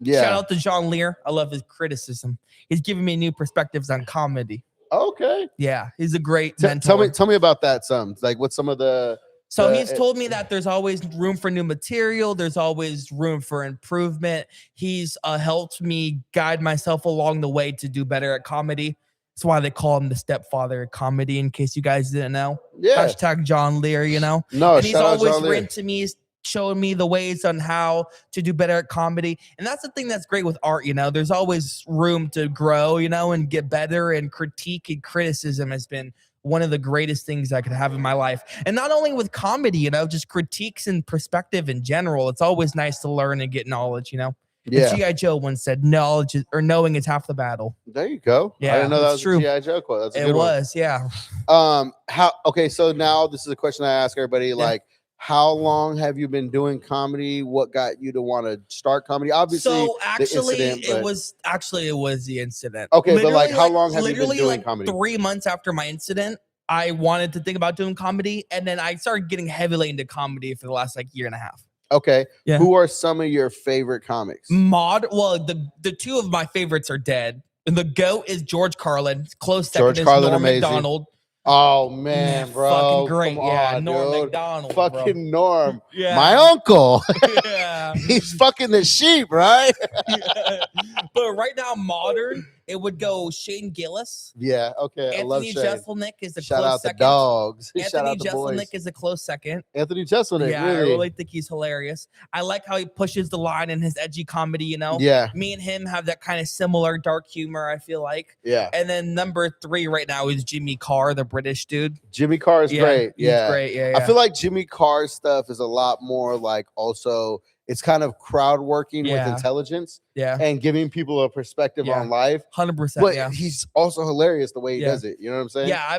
Shout out to John Lear. I love his criticism. He's giving me new perspectives on comedy. Okay. Yeah, he's a great mentor. Tell me about that some. Like what's some of the So he's told me that there's always room for new material. There's always room for improvement. He's helped me guide myself along the way to do better at comedy. That's why they call him the stepfather of comedy, in case you guys didn't know. Yeah. Hashtag John Lear, you know? No, And he's shout out always John Lear. written to me, showing me the ways on how to do better at comedy. And that's the thing that's great with art, you know? There's always room to grow, you know, and get better. And critique and criticism has been one of the greatest things I could have in my life. And not only with comedy, you know, just critiques and perspective in general. It's always nice to learn and get knowledge, you know? Yeah. G.I. Joe once said, knowledge is, or knowing is half the battle. There you go. Yeah, I didn't know that it's was true. a G.I. Joe quote. That's a It good was, yeah. one. Okay, so now this is a question I ask everybody, like, how long have you been doing comedy? What got you to want to start comedy? Obviously, So actually, incident, but- it was the incident. Okay, but, like, Literally, how long have you been literally, doing like, comedy? 3 months after my incident, I wanted to think about doing comedy, and then I started getting heavily into comedy for the last like year and a half. Okay. Yeah. Who are some of your favorite comics? Well, the two of my favorites are dead. And the GOAT is George Carlin. Close second George is Carlin, Norm amazing. Macdonald. Oh man, bro. Fucking great. Come Yeah, on, Norm dude. Macdonald. bro. Fucking Norm. Yeah. My uncle. Yeah. He's fucking the sheep, right? But right now, modern, it would go Shane Gillis. Yeah, okay. I love Anthony Shane. Jeselnik is a Shout close out the second. dogs. Shout Anthony out the boys. Jeselnik is a close second. Anthony Jeselnik, Yeah, I really? really think he's hilarious. I like how he pushes the line in his edgy comedy, you know? Yeah, Me and him have that kind of similar dark humor, I feel like. yeah. And then number 3 right now is Jimmy Carr, the British dude. Jimmy Carr is great. He's Yeah. great. Yeah, I feel like Jimmy Carr's stuff is a lot more like also it's kind of crowd working with Yeah. intelligence yeah, and giving people a perspective Yeah. on life. 100%. But Yeah. he's also hilarious the way he Yeah. does it. You know what I'm saying? Yeah,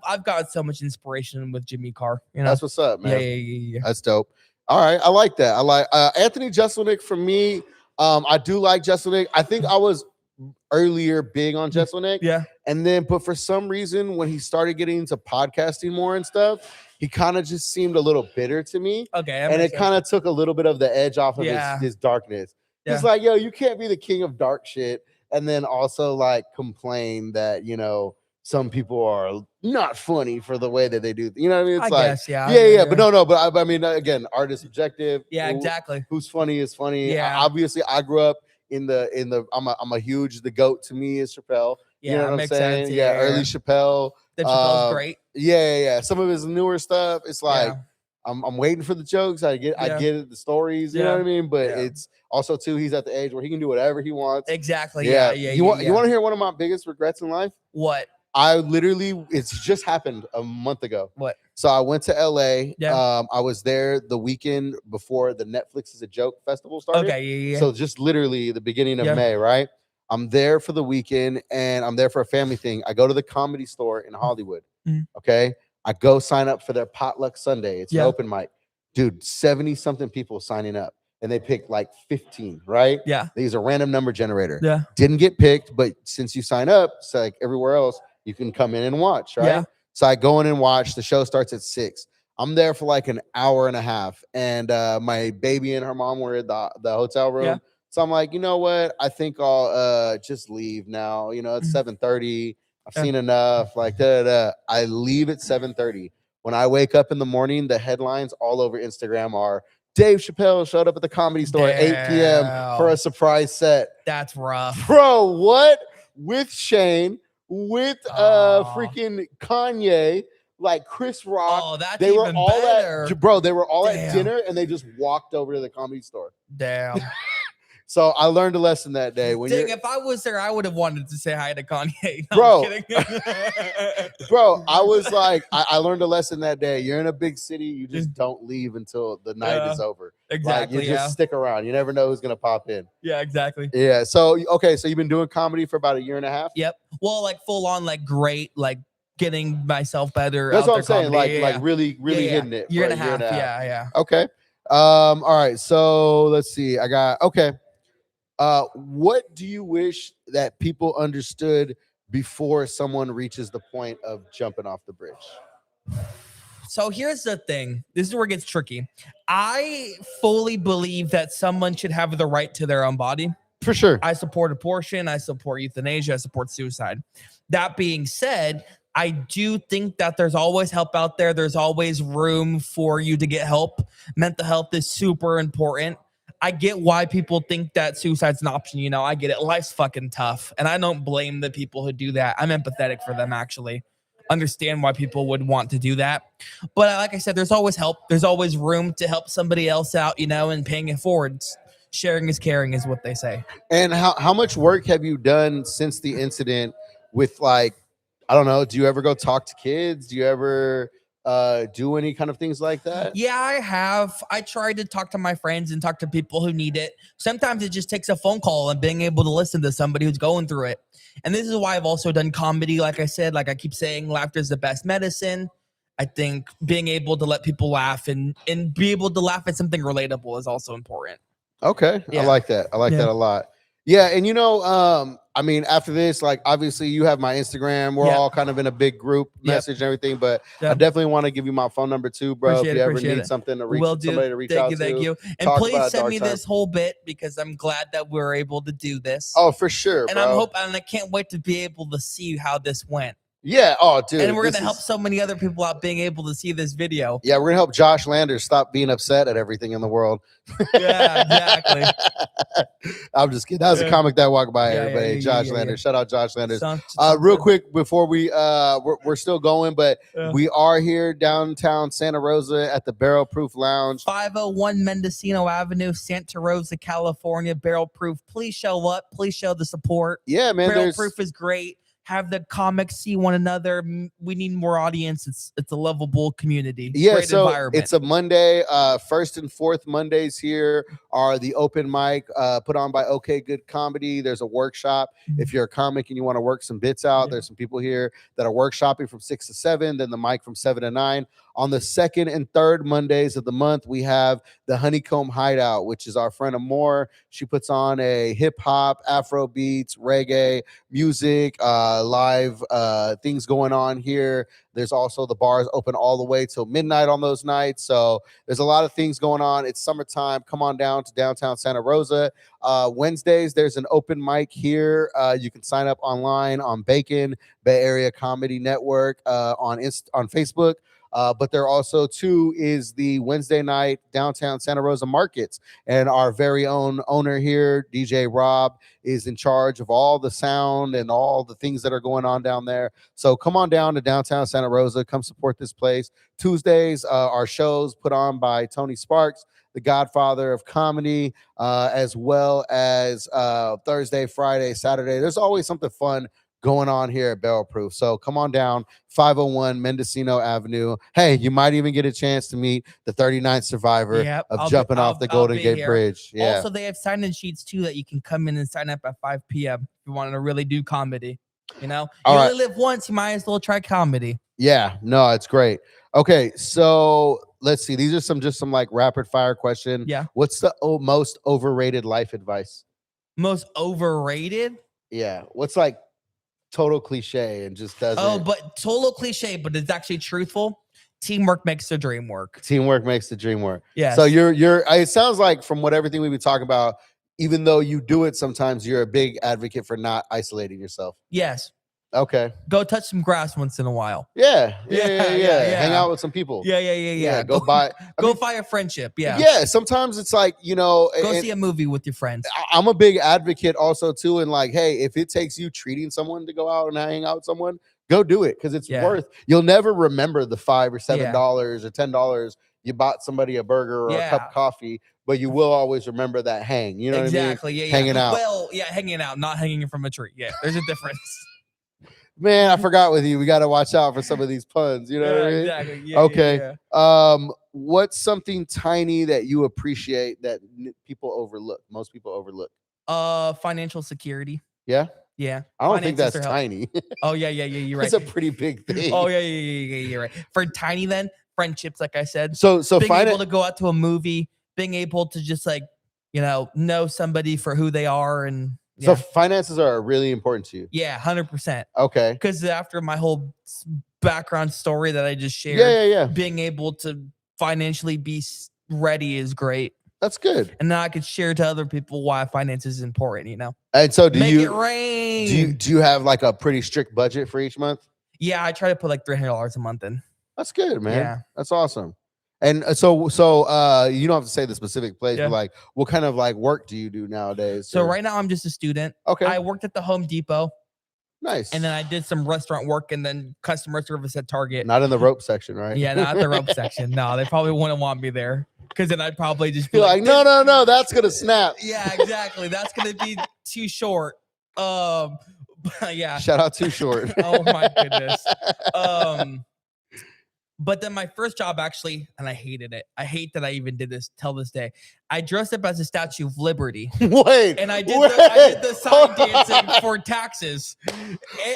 I've got so much inspiration with Jimmy Carr. You know? That's what's up, man. Yeah. That's dope. All right, I like that. I like Anthony Jeselnik for me. I do like Jeselnik. I think I was earlier big on Jeselnik, Yeah. and then but for some reason when he started getting into podcasting more and stuff, he kind of just seemed a little bitter to me, Okay. and it kind of took a little bit of the edge off of Yeah. his darkness. It's Yeah. like, yo, you can't be the king of dark shit and then also like complain that some people are not funny for the way that they do. You know what I mean? It's I like, guess, yeah. yeah. But no. But I mean, again, art is subjective. Yeah, exactly. Who's funny is funny. Yeah. Obviously, I grew up in the. I'm a huge. The GOAT to me is Chappelle. Yeah, You know what I'm makes saying? sense. Yeah, early Chappelle. That Chappelle's great. Yeah. Some of his newer stuff, it's like Yeah. I'm waiting for the jokes. I get Yeah. it, the stories. You know Yeah. what I mean? But Yeah. it's also too. He's at the age where he can do whatever he wants. Exactly. Yeah. You want to hear one of my biggest regrets in life? What? It's just happened a month ago. What? So I went to LA. Yeah. I was there the weekend before the Netflix is a Joke festival started. Okay. Yeah. So just literally the beginning of Yeah. May, right? I'm there for the weekend and I'm there for a family thing. I go to the Comedy Store in Hollywood. Mhm. Okay. I go sign up for their potluck Sunday. It's Yeah. an open mic. Dude, 70 something people signing up and they picked like 15, right? Yeah. They use a random number generator. Yeah. Didn't get picked, but since you sign up, it's like everywhere else, you can come in and watch, right? Yeah. So I go in and watch. The show starts at 6. I'm there for like an hour and a half, and my baby and her mom were at the hotel room. Yeah. So I'm like, you know what? I think I'll just leave now. It's 7:30. I've Yeah. seen enough. Like, I leave at 7:30. When I wake up in the morning, the headlines all over Instagram are Dave Chappelle showed up at the Comedy Store at 8 p.m. for a surprise set. That's rough. Bro, what? With Shane, with Aw. freaking Kanye, like Chris Rock. Oh, that's They were even all better. at bro, they were all at Damn. dinner and they just walked over to the Comedy Store. Damn. So I learned a lesson that day. When Dang, you're, if I was there, I would have wanted to say hi to Kanye. No, Bro. I'm kidding. bro, I was like, I learned a lesson that day. You're in a big city, you just Mm. don't leave until the night Yeah, is over. exactly. Like you just stick around. You never know who's gonna pop in. Yeah, exactly. Yeah. So okay, so you've been doing comedy for about a year and a half. Yep. Well, like full on, like great, like getting myself better. That's out what I'm there saying. comedy. Like really hitting it. Year for and a half. Yeah, yeah. Okay. All right. So let's see. I got okay. What do you wish that people understood before someone reaches the point of jumping off the bridge? So here's the thing. This is where it gets tricky. I fully believe that someone should have the right to their own body. For sure. I support abortion. I support euthanasia. I support suicide. That being said, I do think that there's always help out there. There's always room for you to get help. Mental health is super important. I get why people think that suicide's an option. You know, I get it. Life's fucking tough. And I don't blame the people who do that. I'm empathetic for them, actually. Understand why people would want to do that. But like I said, there's always help. There's always room to help somebody else out, you know, and paying it forward. Sharing is caring is what they say. And how much work have you done since the incident with, like, I don't know, do you ever go talk to kids? Do you ever do any kind of things like that? Yeah, I have. I tried to talk to my friends and talk to people who need it. Sometimes it just takes a phone call and being able to listen to somebody who's going through it. And this is why I've also done comedy. Like I said, like I keep saying, laughter is the best medicine. I think being able to let people laugh and be able to laugh at something relatable is also important. Okay. Yeah. I like that. I like that a lot. Yeah. And you know, I mean, after this, like obviously you have my Instagram. We're all kind of in a big group message and everything, but I definitely want to give you my phone number too, bro. If you ever need something to reach somebody to reach out to. Thank you. And please send me this whole bit because I'm glad that we're able to do this. Oh, for sure. And I can't wait to be able to see how this went. Yeah. Oh, dude. And we're going to help so many other people out being able to see this video. Yeah, we're going to help Josh Landers stop being upset at everything in the world. Yeah, exactly. I'm just kidding. That was a comic that walked by everybody. Josh Landers. Shout out Josh Landers. Real quick before we're still going, but we are here downtown Santa Rosa at the Barrel Proof Lounge. 501 Mendocino Avenue, Santa Rosa, California. Barrel Proof. Please show up. Please show the support. Yeah, man. Barrel Proof is great. Have the comics see one another. We need more audience. It's a lovable community. Yeah, great so environment. It's a Monday. First and fourth Mondays here are the open mic put on by OK Good Comedy. There's a workshop. If you're a comic and you want to work some bits out, there's some people here that are workshopping from 6 to 7, then the mic from 7 to 9. On the second and third Mondays of the month, we have the Honeycomb Hideout, which is our friend Amore. She puts on a hip hop, Afro beats, reggae music, live things going on here. There's also the bars open all the way till midnight on those nights. So there's a lot of things going on. It's summertime. Come on down to downtown Santa Rosa. Wednesdays, there's an open mic here. You can sign up online on Bacon, Bay Area Comedy Network, on Facebook. But there also too is the Wednesday night downtown Santa Rosa markets, and our very own owner here, DJ Rob, is in charge of all the sound and all the things that are going on down there. So come on down to downtown Santa Rosa, come support this place. Tuesdays, our shows put on by Tony Sparks, the godfather of comedy, as well as Thursday, Friday, Saturday. There's always something fun going on here at Barrel Proof. So come on down, 501 Mendocino Avenue. Hey, you might even get a chance to meet the 39th survivor of jumping off the Golden Gate Bridge. Yeah. Also, they have sign-in sheets too that you can come in and sign up at 5 p.m. if you want to really do comedy. You know, you only live once, you might as well try comedy. Yeah, no, it's great. Okay, so let's see. These are just some like rapid fire question. Yeah. What's the most overrated life advice? Most overrated? Yeah. What's like total cliche and just doesn't. Oh, but total cliche, but it's actually truthful. Teamwork makes the dream work. Teamwork makes the dream work. Yeah. So you're. It sounds like from everything we've been talking about, even though you do it sometimes, you're a big advocate for not isolating yourself. Yes. Okay. Go touch some grass once in a while. Yeah. Hang out with some people. Yeah. Go buy. Go find a friendship. Yeah. Yeah. Sometimes it's like, you know, go see a movie with your friends. I'm a big advocate also too. And like, hey, if it takes you treating someone to go out and hang out with someone, go do it because it's worth. You'll never remember the $5 or $7 or $10 you bought somebody a burger or a cup of coffee, but you will always remember that hang. You know exactly. what I mean? Yeah, Hanging out. Well, yeah, hanging out, not hanging from a tree. Yeah, there's a difference. Man, I forgot with you. We got to watch out for some of these puns. You know what I mean? Exactly. Yeah, Okay. yeah. What's something tiny that you appreciate that people overlook? Most people overlook. Financial security. Yeah. Yeah. I don't think that's tiny. Oh yeah. You're right. It's a pretty big thing. Oh yeah. You're right. For tiny, then friendships, like I said. So being able to go out to a movie, being able to just like, know somebody for who they are, and so finances are really important to you. Yeah, 100%. Okay. Because after my whole background story that I just shared, yeah, being able to financially be ready is great. That's good. And now I could share to other people why finance is important, And so Make it rain. Do you have like a pretty strict budget for each month? Yeah, I try to put like $300 a month in. That's good, man. Yeah. That's awesome. And so you don't have to say the specific place, but like what kind of like work do you do nowadays? So right now I'm just a student. Okay. I worked at the Home Depot. Nice. And then I did some restaurant work and then customer service at Target. Not in the rope section, right? Yeah, not the rope section. No, they probably wouldn't want me there. Because then I'd probably just be You're like, no, that's gonna snap. Yeah, exactly. That's gonna be too short. Yeah. Shout out Too Short. Oh my goodness. But then my first job actually, and I hated it. I hate that I even did this till this day. I dressed up as a Statue of Liberty. Wait. And I did the sign dancing for taxes.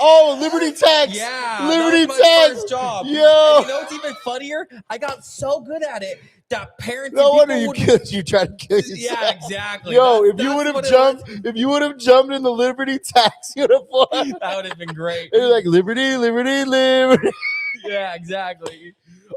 Liberty tax. Yeah. Liberty that was my tax. first job. Yo. And you know what's even funnier? I got so good at it that parents. No wonder you tried to kill yourself. Yeah, exactly. Yo, if you would have jumped in the Liberty tax, you'd have won. That would have been great. It was like Liberty, Liberty, Liberty. Yeah, exactly.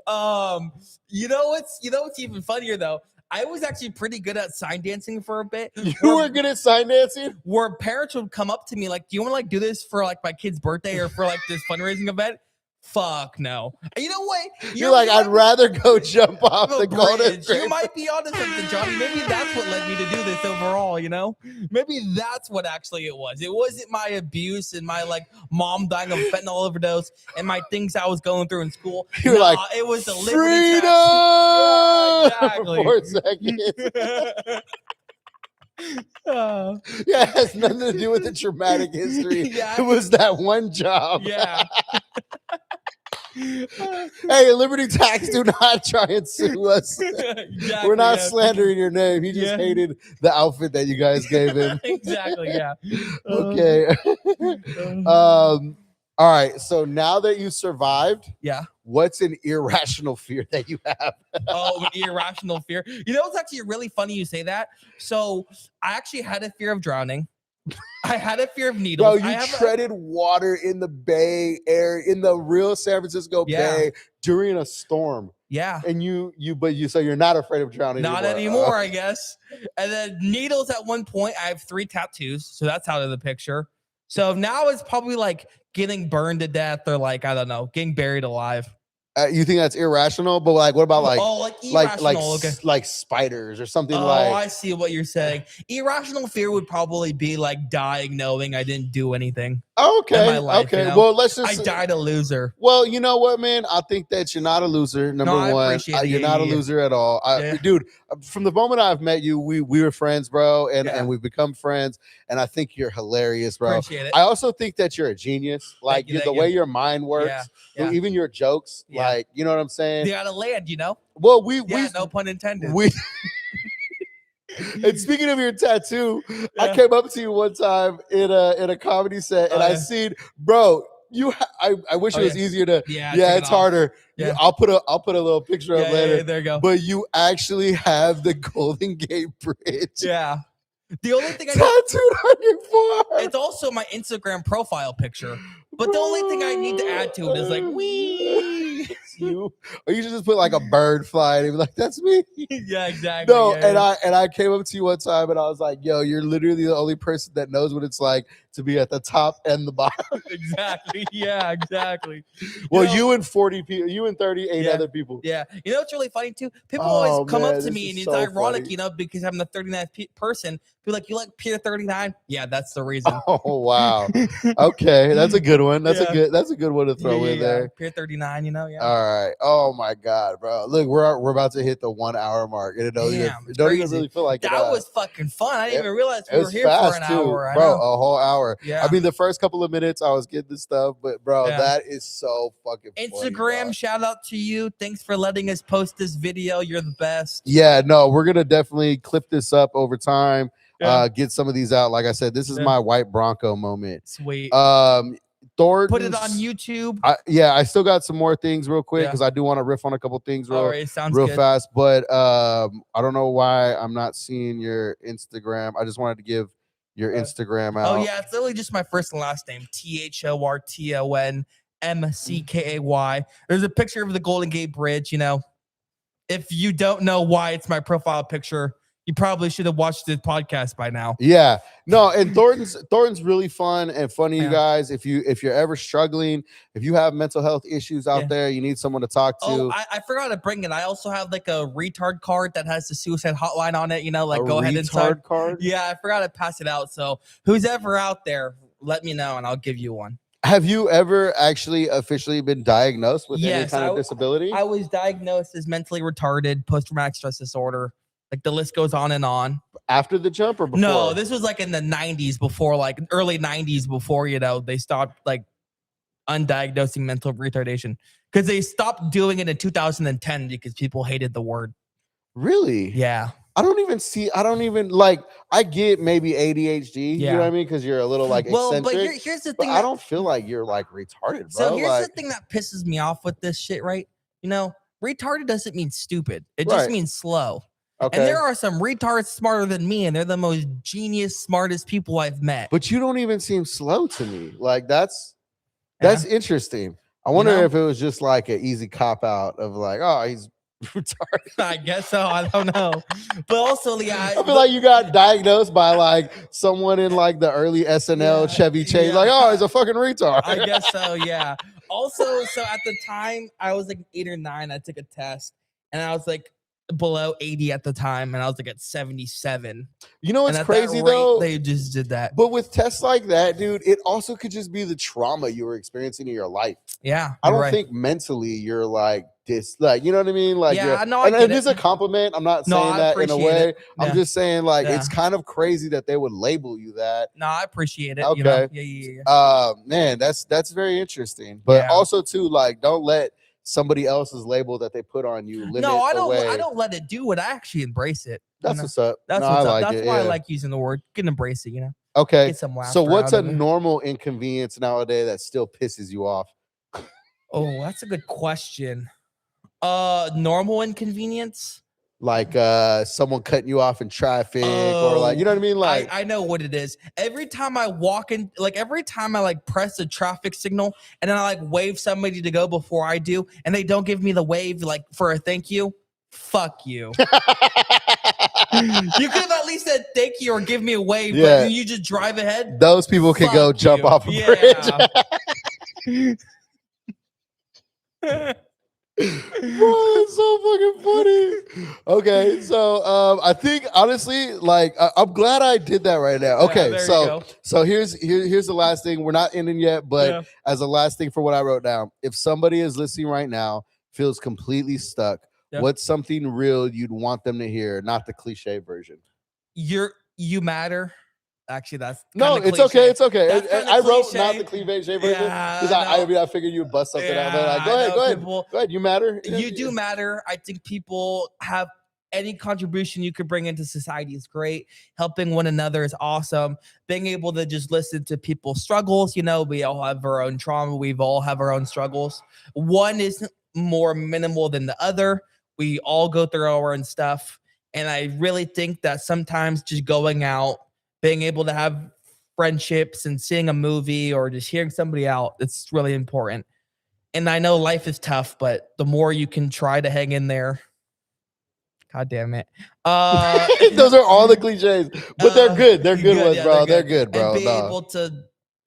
You know what's even funnier though? I was actually pretty good at sign dancing for a bit. You were good at sign dancing? Where parents would come up to me like, do you want to like do this for like my kid's birthday or for like this fundraising event? Fuck no. You know what? You're like, I'd rather go jump off the Golden Bridge. You might be onto something, Johnny. Maybe that's what led me to do this overall, Maybe that's what actually it was. It wasn't my abuse and my like mom dying of fentanyl overdose and my things I was going through in school. You're like, it was the freedom! Yeah, exactly. For 4 seconds. Yeah, it has nothing to do with the traumatic history. Yeah. It was that one job. Yeah. Hey, Liberty Tax, do not try and sue us. Exactly, We're not slandering your name. He just hated the outfit that you guys gave him. Exactly, yeah. Okay. All right. So now that you survived, what's an irrational fear that you have? Oh, irrational fear. It's actually really funny you say that. So I actually had a fear of drowning. I had a fear of needles. Bro, you treaded water in the Bay Area, in the real San Francisco Bay during a storm. Yeah. And so you're not afraid of drowning Not anymore, I guess. And then needles at one point, I have 3 tattoos. So that's out of the picture. So now it's probably like getting burned to death or like, I don't know, getting buried alive. You think that's irrational? But like, what about like, irrational, like spiders or something I see what you're saying. Irrational fear would probably be like dying knowing I didn't do anything. Okay. In my life, Well, let's just. I died a loser. Well, you know what, man? I think that you're not a loser. Number one, you're not a loser at all, dude. From the moment I've met you, we were friends, bro, and we've become friends. And I think you're hilarious, bro. Appreciate it. I also think that you're a genius. Like the way your mind works, even your jokes. Like, you know what I'm saying? They gotta land, Well, no pun intended. And speaking of your tattoo, I came up to you one time in a comedy set, and I seen, bro. I wish it was easier to. It's harder. Yeah. I'll put a little picture up later. There you go. But you actually have the Golden Gate Bridge. Yeah. The only thing tattooed on your forearm. It's also my Instagram profile picture. But the only thing I need to add to it is like, wee. You, or you should just put like a bird flying and be like, that's me. Yeah, exactly. No, and I came up to you one time and I was like, yo, you're literally the only person that knows what it's like to be at the top and the bottom. Exactly. Yeah, exactly. Well, you and 40 people, you and 38 other people. Yeah. You know what's really funny too? People always come up to me and it's ironic, because I'm the 39th person. Be like, you like Pier 39? Yeah, that's the reason. Oh wow. Okay, that's a good one. That's a good one to throw in there. Pier 39, All right. Oh my God, bro. Look, we're about to hit the 1 hour mark. And it don't even crazy. really feel like That it. was fucking fun. I didn't even realize It we were was here for an fast too, hour. I bro. know. A whole hour. Yeah. I mean, the first couple of minutes I was getting the stuff, but bro, Yeah. that is so fucking funny, Instagram, bro. shout out to you. Thanks for letting us post this video. You're the best. Yeah, no, we're gonna definitely clip this up over time. Yeah. Get some of these out. Like I said, this is my white Bronco moment. Sweet. Thornton's, Put it on YouTube. I still got some more things real quick Yeah. because I do want to riff on a couple things All right, sounds real good. fast. But I don't know why I'm not seeing your Instagram. I just wanted to give your Instagram out. Oh yeah, it's literally just my first and last name. THORTONMCKAY. There's a picture of the Golden Gate Bridge. You know, if you don't know why it's my profile picture, you probably should have watched the podcast by now. Yeah, no, and Thornton's really fun and funny, you Yeah. guys. If you're ever struggling, if you have mental health issues out there, you need someone to talk to. Oh, I forgot to bring it. I also have like a retard card that has the suicide hotline on it. You know, like go ahead and retard card. Yeah, I forgot to pass it out. So who's ever out there, let me know and I'll give you one. Have you ever actually officially been diagnosed with any kind of disability? I was diagnosed as mentally retarded, post-traumatic stress disorder. Like the list goes on and on. After the jump or before? No, this was like in the 90s before, like early 90s before, you know, they stopped like undiagnosing mental retardation because they stopped doing it in 2010 because people hated the word. Really? Yeah. I don't even like, I get maybe ADHD, you know what I mean? Because you're a little like eccentric. Well, but here's the thing. I don't feel like you're like retarded, bro. So here's the thing that pisses me off with this shit, right? You know, retarded doesn't mean stupid. It just means slow. Okay. And there are some retards smarter than me, and they're the most genius, smartest people I've met. But you don't even seem slow to me. Like that's interesting. I wonder if it was just like an easy cop out of like, oh, he's retarded. I guess so. I don't know. But also, yeah, I feel like you got diagnosed by like someone in like the early SNL Chevy Chase. Like, oh, he's a fucking retard. I guess so. Yeah. Also, so at the time I was like 8 or 9. I took a test, and I was like below 80 at the time, and I was like at 77. You know what's crazy though? They just did that. But with tests like that, dude, it also could just be the trauma you were experiencing in your life. Yeah. I don't think mentally you're like this, like, you know what I mean? Like, no, and it is a compliment. I'm not saying that in a way. I'm just saying like it's kind of crazy that they would label you that. No, I appreciate it. Okay. You know? Yeah. Man, that's very interesting. But also too, like, don't let somebody else's label that they put on you limit. No, I don't let it do it. I actually embrace it. That's what's up. That's what's up. That's why I like using the word. You can embrace it, you know. Okay. Get some laughter so what's a out of it. normal inconvenience nowadays that still pisses you off? Oh, that's a good question. Normal inconvenience? Like someone cutting you off in traffic or like, you know what I mean? Like I know what it is. Every time I walk in, like every time I like press a traffic signal and then I like wave somebody to go before I do, and they don't give me the wave like for a thank you. Fuck you. You could have at least said thank you or give me a wave, but you just drive ahead. Those people can go jump off a bridge. Bro, that's so fucking funny. Okay, so I think honestly, like I'm glad I did that right now. Okay, so here's the last thing. We're not ending yet, but as a last thing for what I wrote down, if somebody is listening right now, feels completely stuck, what's something real you'd want them to hear, not the cliche version? You matter. Actually, that's no, it's okay. It's okay. I wrote not the cliche version because I figured you'd bust something out there. Like, go ahead. You matter. You do matter. I think people have any contribution you could bring into society is great. Helping one another is awesome. Being able to just listen to people's struggles. You know, we all have our own trauma. We've all have our own struggles. One is more minimal than the other. We all go through our own stuff. And I really think that sometimes just going out, being able to have friendships and seeing a movie or just hearing somebody out, it's really important. And I know life is tough, but the more you can try to hang in there. God damn it. Those are all the cliches, but they're good. They're good ones, bro. They're good, bro. And being able to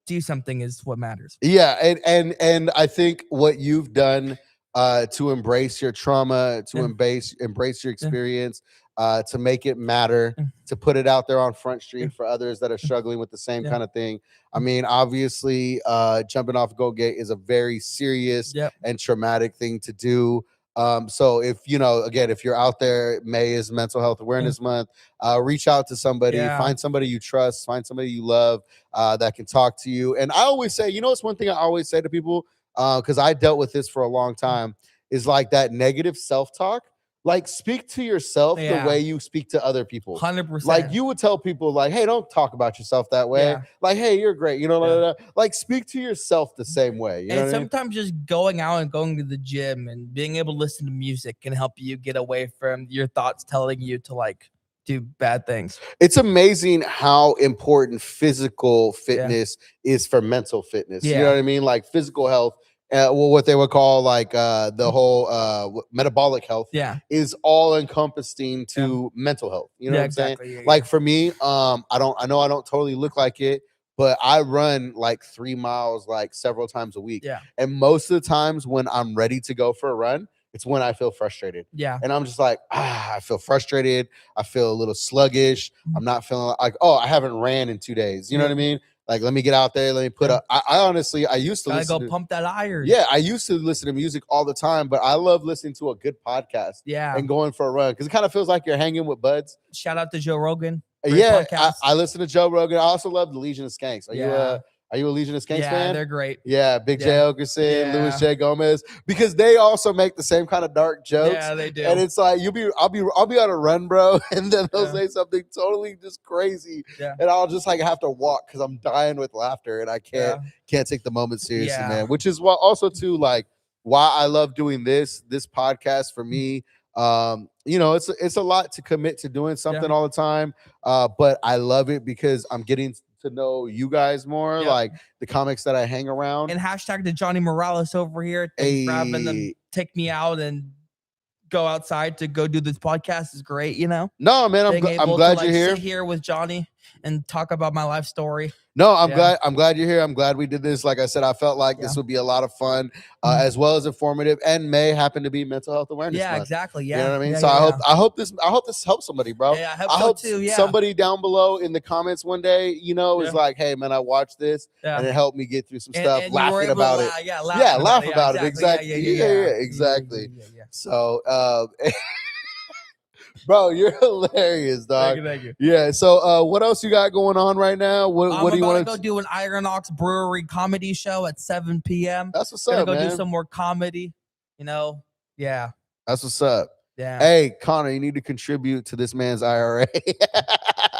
do something is what matters. Yeah. And I think what you've done to embrace your trauma, to embrace your experience, to make it matter, to put it out there on Front Street for others that are struggling with the same kind of thing. I mean, obviously, jumping off Go Gate is a very serious and traumatic thing to do. So if again, if you're out there, May is Mental Health Awareness Month. Reach out to somebody, find somebody you trust, find somebody you love that can talk to you. And I always say, it's one thing I always say to people, because I dealt with this for a long time, is like that negative self-talk. Like, speak to yourself the way you speak to other people. 100%. Like, you would tell people, like, hey, don't talk about yourself that way. Like, hey, you're great. Like, speak to yourself the same way. You know and sometimes just going out and going to the gym and being able to listen to music can help you get away from your thoughts telling you to, like, do bad things. It's amazing how important physical fitness is for mental fitness. You know what I mean? Like, physical health. What they would call like the whole metabolic health is all encompassing to mental health. You know what I'm saying? Like for me, I know I don't totally look like it, but I run like 3 miles like several times a week. And most of the times when I'm ready to go for a run, it's when I feel frustrated. And I'm just like, I feel frustrated. I feel a little sluggish. I'm not feeling like, I haven't ran in 2 days. You know what I mean? Like, let me get out there. Let me put up. I honestly, I used to go pump that iron. Yeah, I used to listen to music all the time, but I love listening to a good podcast. And going for a run because it kind of feels like you're hanging with buds. Shout out to Joe Rogan. I listen to Joe Rogan. I also love the Legion of Skanks. Are you a Legion of Skanks fan? Yeah, they're great. Yeah, Big J Okerson, Louis J Gomez, because they also make the same kind of dark jokes. Yeah, they do. And it's like I'll be on a run, bro, and then they'll say something totally just crazy, and I'll just like have to walk because I'm dying with laughter, and I can't take the moment seriously, man. Which is why also too like why I love doing this podcast for me. It's a lot to commit to doing something all the time, but I love it because I'm getting to know you guys more, like the comics that I hang around. And hashtag to Johnny Morales over here. Thanks for having them take me out and go outside to go do this podcast is great, No, man, I'm glad you're here. Sit here with Johnny and talk about my life story. No, I'm glad you're here. I'm glad we did this. Like I said, I felt like this would be a lot of fun, as well as informative, and may happen to be Mental Health Awareness Month. Exactly. You know what I mean? So I hope this helps somebody, bro. Yeah, I hope so too. Somebody down below in the comments one day, is like, hey man, I watched this and it helped me get through some stuff, and laughing about it. Laugh about it. Exactly. Exactly. So bro, you're hilarious, dog. Thank you. Yeah. So, what else you got going on right now? What do you want to go do an Iron Ox Brewery comedy show at 7 p.m. That's what's up, man. Do some more comedy. Yeah. That's what's up. Yeah. Hey, Connor, you need to contribute to this man's IRA.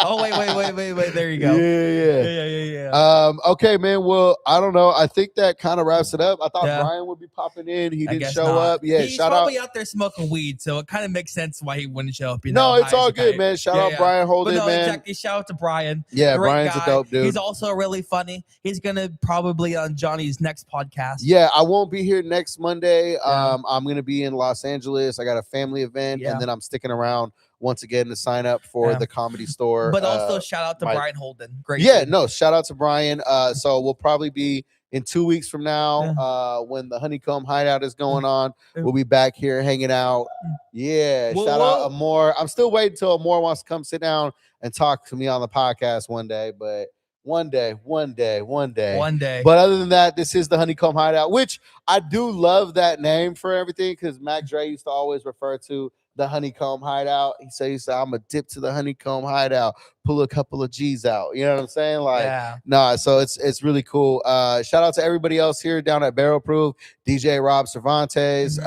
Oh, wait. There you go. Yeah. Okay, man. Well, I don't know. I think that kind of wraps it up. I thought Brian would be popping in. He didn't show up. Yeah, he's probably out there smoking weed, so it kind of makes sense why he wouldn't show up. No, it's all good, man. Shout out Brian Holden, man. Exactly. Shout out to Brian. Yeah, Brian's a dope dude. He's also really funny. He's gonna probably on Johnny's next podcast. Yeah, I won't be here next Monday. I'm gonna be in Los Angeles. I got a family event, and then I'm sticking around once again to sign up for the Comedy Store. But also shout out to Brian Holden. Great. Yeah, no, shout out to Brian. So we'll probably be in 2 weeks from now, when the Honeycomb Hideout is going on. We'll be back here hanging out. Yeah, shout out Amor. I'm still waiting till Amor wants to come sit down and talk to me on the podcast one day, but one day. But other than that, this is the Honeycomb Hideout, which I do love that name for everything because Mac Dre used to always refer to the Honeycomb Hideout. He said, I'm a dip to the Honeycomb Hideout, pull a couple of G's out. You know what I'm saying? Like, so it's really cool. Shout out to everybody else here down at Barrel Proof, DJ Rob Cervantes,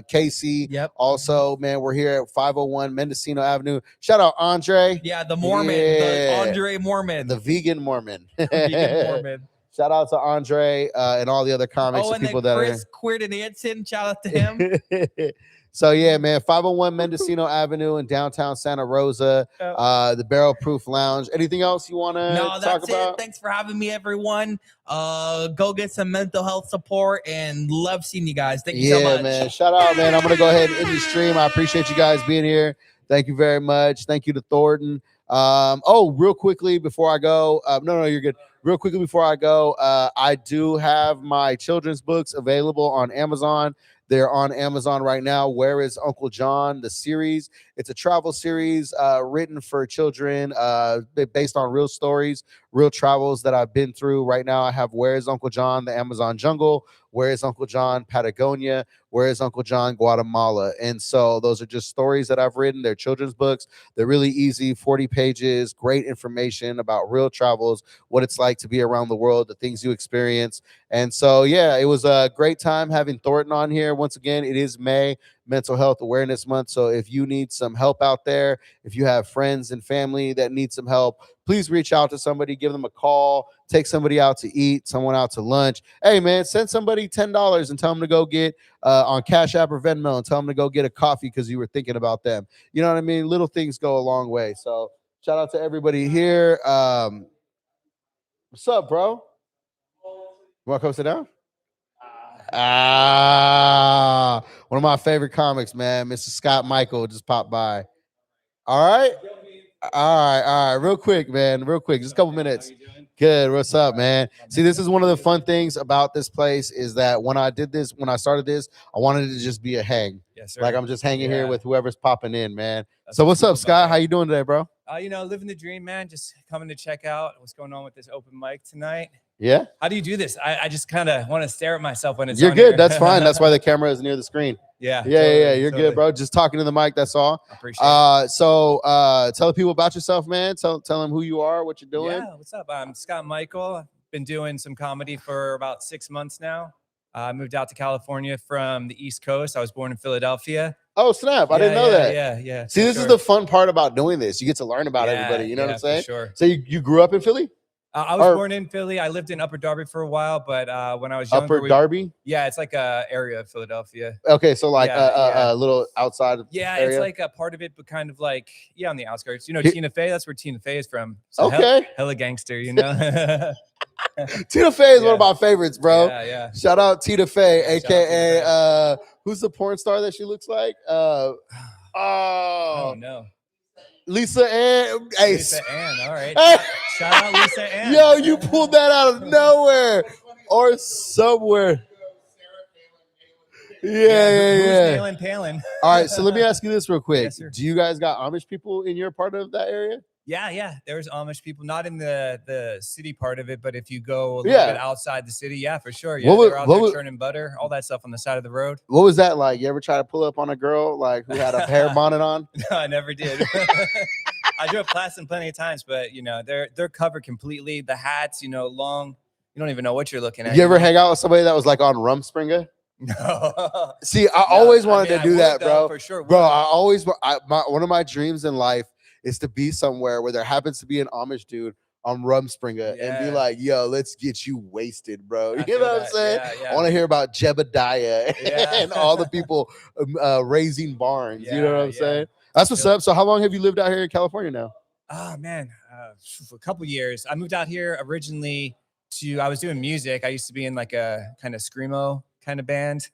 Casey. Yep. Also, man, we're here at 501 Mendocino Avenue. Shout out Andre. Yeah, the Mormon, the Andre Mormon. The vegan Mormon. Vegan Mormon. Shout out to Andre and all the other comics and people that Chris Queerden Anson. Shout out to him. So yeah, man, 501 Mendocino Avenue in downtown Santa Rosa, the Barrel Proof Lounge. Anything else you want to talk about? Thanks for having me, everyone. Go get some mental health support and love seeing you guys. Thank you so much. Yeah, man. Shout out, man. I'm going to go ahead and end the stream. I appreciate you guys being here. Thank you very much. Thank you to Thornton. Real quickly before I go, no, you're good. Real quickly before I go, I do have my children's books available on Amazon. They're on Amazon right now. Where is Uncle John? The series. It's a travel series written for children, based on real stories, real travels that I've been through. Right now, I have Where is Uncle John? The Amazon Jungle. Where is Uncle John? Patagonia. Where is Uncle John? Guatemala. And so those are just stories that I've written. They're children's books. They're really easy, 40 pages, great information about real travels, what it's like to be around the world, the things you experience. And so, yeah, it was a great time having Thornton on here. Once again, it is May, Mental Health Awareness Month. So if you need some help out there, if you have friends and family that need some help, please reach out to somebody, give them a call, take somebody out to eat, someone out to lunch. Hey, man, send somebody $10 and tell them to go get on Cash App or Venmo and tell them to go get a coffee because you were thinking about them. You know what I mean? Little things go a long way. So shout out to everybody here. What's up, bro? You want to come sit down? One of my favorite comics, man. Mr. Scott Michael just popped by. All right. All right. Real quick, man. Real quick. Just a couple minutes. Good. What's up, man? See, this is one of the fun things about this place is that when I started this, I wanted it to just be a hang. Yes, sir. Like I'm just hanging here with whoever's popping in, man. That's So what's cool up, about Scott? it. How you doing today, bro? Living the dream, man. Just coming to check out what's going on with this open mic tonight. Yeah. How do you do this? I just kind of want to stare at myself when it's You're on good. here. That's fine. That's why the camera is near the screen. Yeah. Yeah. You're totally. good, bro. Just talking to the mic. That's all. I appreciate it. So tell the people about yourself, man. Tell them who you are, what you're doing. Yeah. What's up? I'm Scott Michael. I've been doing some comedy for about 6 months now. I moved out to California from the East Coast. I was born in Philadelphia. Oh, snap. I didn't know that. Yeah. See, this is the fun part about doing this. You get to learn about Yeah, everybody. You know what I'm for saying? Sure. So you grew up in Philly? I was born in Philly. I lived in Upper Darby for a while, but when I was younger, Upper Darby? yeah, it's like a area of Philadelphia. Okay, so like Yeah, a little outside of Yeah, area? it's like a part of it, but kind of like on the outskirts. You know, Here- Tina Fey. That's where Tina Fey is from. So Okay. hella gangster. You know. Tina Fey is one Yeah. of my favorites, bro. Yeah. Shout out Tina Fey, Yeah, shout out aka who's the porn star that she looks like? Oh no. Lisa Ann. Hey, Lisa Ann. All right. Hey. Shout out Lisa Ann. yo, you pulled that out of nowhere or somewhere. Who's Yeah. Nailing Palin? All right, so let me ask you this real quick. Yes, sir. Do you guys got Amish people in your part of that area? Yeah. There's Amish people, not in the city part of it, but if you go a little Yeah. bit outside the city, yeah, for sure. Yeah, What they're out was- there churning butter, all that stuff on the side of the road. What was that like? You ever try to pull up on a girl like who had a hair bonnet on? No, I never did. I drove past them plenty of times, but they're covered completely. The hats, long. You don't even know what you're looking at. You ever hang out with somebody that was like on Rumspringa? No. See, I always wanted to do that, bro. For sure, Bro, I always one of my dreams in life is to be somewhere where there happens to be an Amish dude on Rumspringa and be Yeah. like, yo, let's get you wasted, bro. I You feel know what I'm that. saying? Yeah. I want to hear about Jebediah Yeah. and all the people raising barns. You know what I'm Yeah. saying? That's what's up. So how long have you lived out here in California now? Oh man, for a couple years. I moved out here originally I was doing music. I used to be in like a kind of screamo kind of band.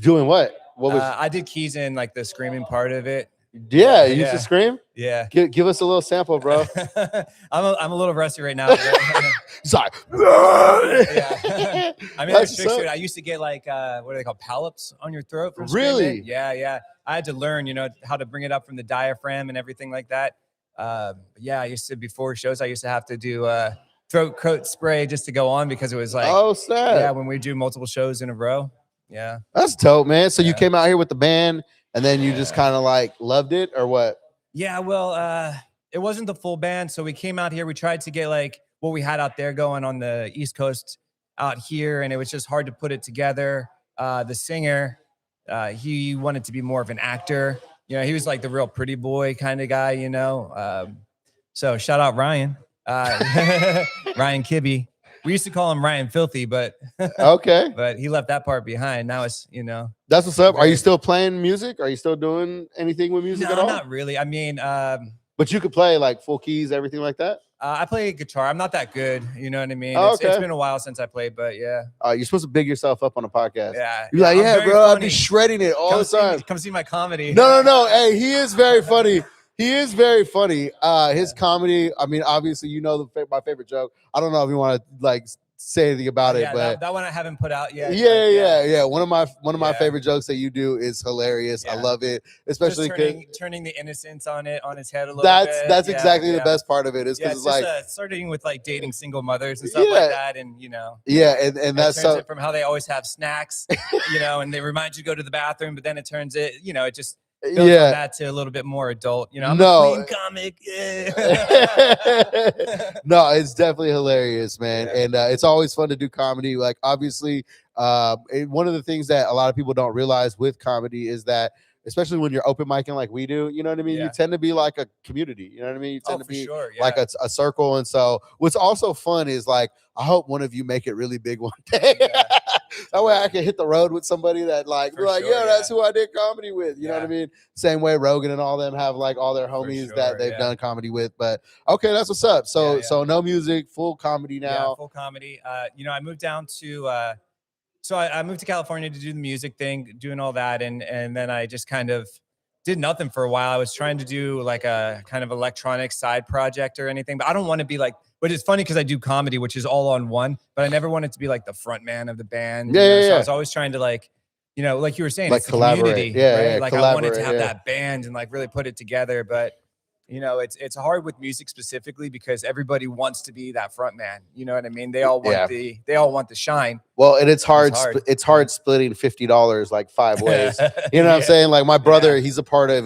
Doing what? What was I did keys in like the screaming part of it. you used yeah. to scream? Yeah. Give us a little sample, bro. I'm a little rusty right now. But Sorry. yeah. I mean, That's there's tricks so- to it. I used to get like what are they called? Polyps on your throat from Really? screaming. Yeah. I had to learn, how to bring it up from the diaphragm and everything like that. I used to before shows. I used to have to do throat coat spray just to go on because it was like Oh, snap. when we do multiple shows in a row. Yeah. That's dope, man. So you Yeah. came out here with the band and then you just kind of like loved it or what? Yeah, well, it wasn't the full band. So we came out here. We tried to get like what we had out there going on the East Coast out here, and it was just hard to put it together. The singer, he wanted to be more of an actor. He was like the real pretty boy kind of guy, So shout out Ryan, Ryan Kibbe. We used to call him Ryan Filthy, but Okay. but he left that part behind. Now it's That's what's up. Are you still playing music? Are you still doing anything with music at no, all? not really. I mean, But you could play like full keys, everything like that? I play guitar. I'm not that good. You know what I mean? Oh, It's okay. been a while since I played, but yeah. You're supposed to big yourself up on a podcast. Yeah. You're like, I'm yeah, very bro, I'll funny. be shredding it all Come the see me- time. Come see my comedy. No. Hey, he is very funny. He is very funny. His comedy, I mean, obviously, my favorite joke. I don't know if you want to like say anything about it, yeah, but that one I haven't put out yet. yeah. One of my Yeah. favorite jokes that you do is hilarious. I Yeah. love it, Just especially because turning the innocence on its head a little that's bit. that's Yeah, exactly the yeah. best part of it. Is Yeah, because it's it's just like starting with like dating single mothers and stuff Yeah. like that, and yeah, and it that's turns so it from how they always have snacks, and they remind you to go to the bathroom, but then it turns it, it just builds on yeah. that to a little bit more adult. I'm No. a clean comic. Yeah. No, it's definitely hilarious, man. Yeah. And it's always fun to do comedy. Like, obviously, one of the things that a lot of people don't realize with comedy is that, especially when you're open micing like we do, you know what I mean? You Yeah. tend to be like a community, you know what I mean? You tend Oh, to for be sure. Yeah. like a circle. And so what's also fun is like, I hope one of you make it really big one day. Yeah. That way I can hit the road with somebody that like, For be like, sure, yeah, that's yeah. who I did comedy with. You know what I mean? Same way Rogan and all them have like all their homies that sure, they've yeah. done comedy with. But okay, that's what's up. So Yeah. so no music, full comedy Yeah, now. full comedy. I moved down to so I moved to California to do the music thing, doing all that, and then I just kind of did nothing for a while. I was trying to do like a kind of electronic side project or anything, but I don't want to be like. But it's funny because I do comedy, which is all on one. But I never wanted to be like the front man of the band. So I was always trying to like you were saying, Like it's the collaborate. community, Yeah, right? yeah, Like I wanted to have collaborate, that band and like really put it together, but. It's hard with music specifically because everybody wants to be that front man. You know what I mean? They all want the shine. Well, and it's hard. It's hard Yeah. splitting $50 like 5 ways. You know what I'm saying? Like my brother, he's a part of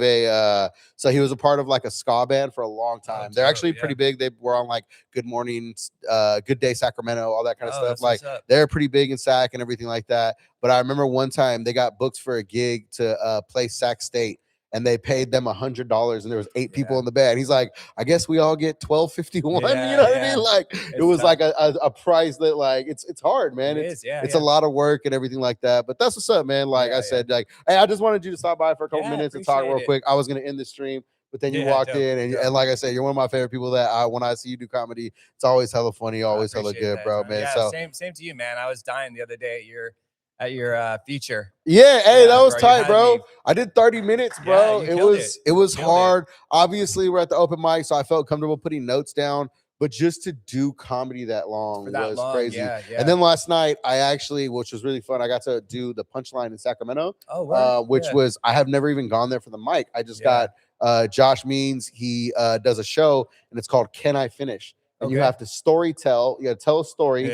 so he was a part of like a ska band for a long time. They're actually pretty big. They were on like Good Morning, Good Day Sacramento, all that kind of stuff. Like they're pretty big in Sac and everything like that. But I remember one time they got booked for a gig to play Sac State. And they paid them $100, and there was 8 people in the band. He's like, I guess we all get $12.51. You know what I mean? Like it was tough. Like a price that like it's hard, man. It's a lot of work and everything like that. But that's what's up, man. Like I said, like, hey, I just wanted you to stop by for a couple minutes and talk real quick. I was gonna end the stream, but then you walked in, and like I said, you're one of my favorite people that when I see you do comedy, it's always hella funny, always hella good, that, bro, man. Yeah, so same to you, man. I was dying the other day at your feature. Yeah, hey, that was tight, bro. I did 30 minutes, bro. Yeah, it was hard. Obviously, we're at the open mic, so I felt comfortable putting notes down. But just to do comedy that long was crazy. Yeah. And then last night, I actually, which was really fun, I got to do the Punchline in Sacramento, which was, I have never even gone there for the mic. I just got Josh Means. He does a show, and it's called Can I Finish? And you have to story tell. You got to tell a story,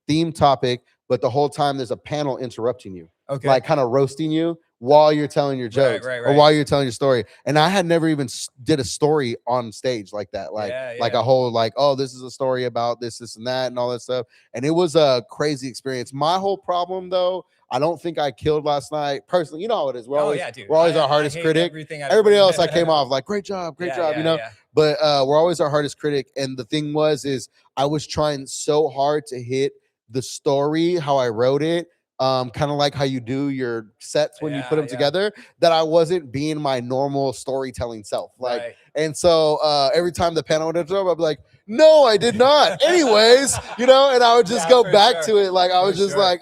theme topic, but the whole time there's a panel interrupting you, like kind of roasting you while you're telling your jokes or while you're telling your story. And I had never even did a story on stage like that, like a whole like, oh, this is a story about this and that and all that stuff. And it was a crazy experience. My whole problem though, I don't think I killed last night personally. You know how it is. We're always our hardest critic. Everybody else I came off like great job, you know. But we're always our hardest critic. And the thing is I was trying so hard to hit the story, how I wrote it, kind of like how you do your sets when you put them together, that I wasn't being my normal storytelling self. Like, and so every time the panel would interrupt, I'd be like, no, I did not. Anyways, and I would just go back to it. Like I was just like,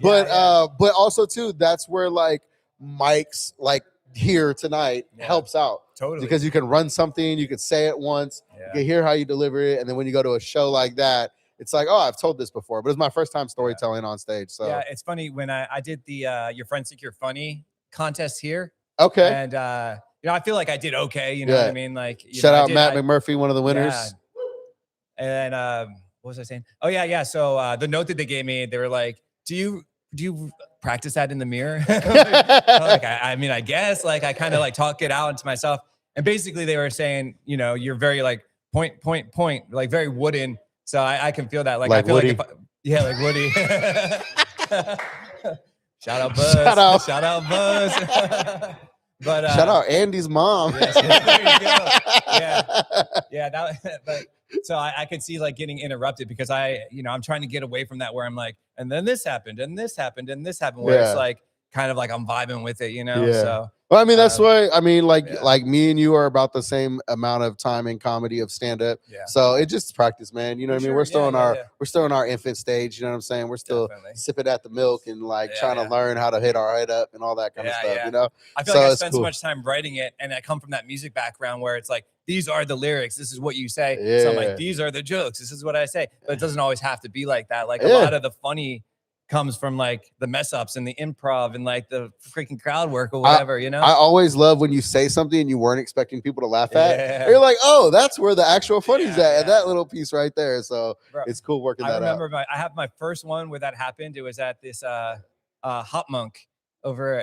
but also too, that's where like Mike's like here tonight helps out. Totally. Because you can run something, you can say it once, you can hear how you deliver it. And then when you go to a show like that, it's like, oh, I've told this before, but it's my first time storytelling on stage. So it's funny when I did the Your Friends Think You're Funny contest here. Okay. And I feel like I did okay. You know what I mean? Like shout out Matt McMurphy, one of the winners. And what was I saying? Oh yeah. So the note that they gave me, they were like, do you practice that in the mirror? I mean, I guess like I kind of like talk it out into myself. And basically they were saying, you're very like point, like very wooden. So I can feel that. Like I feel Woody. Like like Woody. Shout out Buzz. Shout out Buzz. But shout out Andy's mom. There you go. But so I could see like getting interrupted because I'm trying to get away from that where I'm like, and then this happened, and this happened, and this happened. Where it's like, kind of like I'm vibing with it, you know? Yeah. So Well, I mean, that's Um, why I mean, like yeah. like me and you are about the same amount of time in comedy of stand up. Yeah. So it just practice, man. You know For what I mean? sure. We're still Yeah, in yeah, our yeah. we're still in our infant stage. You know what I'm saying? We're still Definitely. sipping at the milk and like Yeah, trying yeah. to learn how to hit our head up and all that kind of Yeah, stuff. yeah. You know? I feel So like I it's spent cool. so much time writing it, and I come from that music background where it's like, these are the lyrics, this is what you say. So I'm Yeah. like, these are the jokes, this is what I say. But it doesn't always have to be like that. Like a Yeah. lot of the funny comes from like the mess ups and the improv and like the freaking crowd work or whatever, you know? I always love when you say something and you weren't expecting people to laugh at. Yeah. You're like, oh, that's where the actual funny's Yeah, at yeah. that little piece right there. So Bro, it's cool working I that out. remember I have my first one where that happened. It was at this Hop Monk over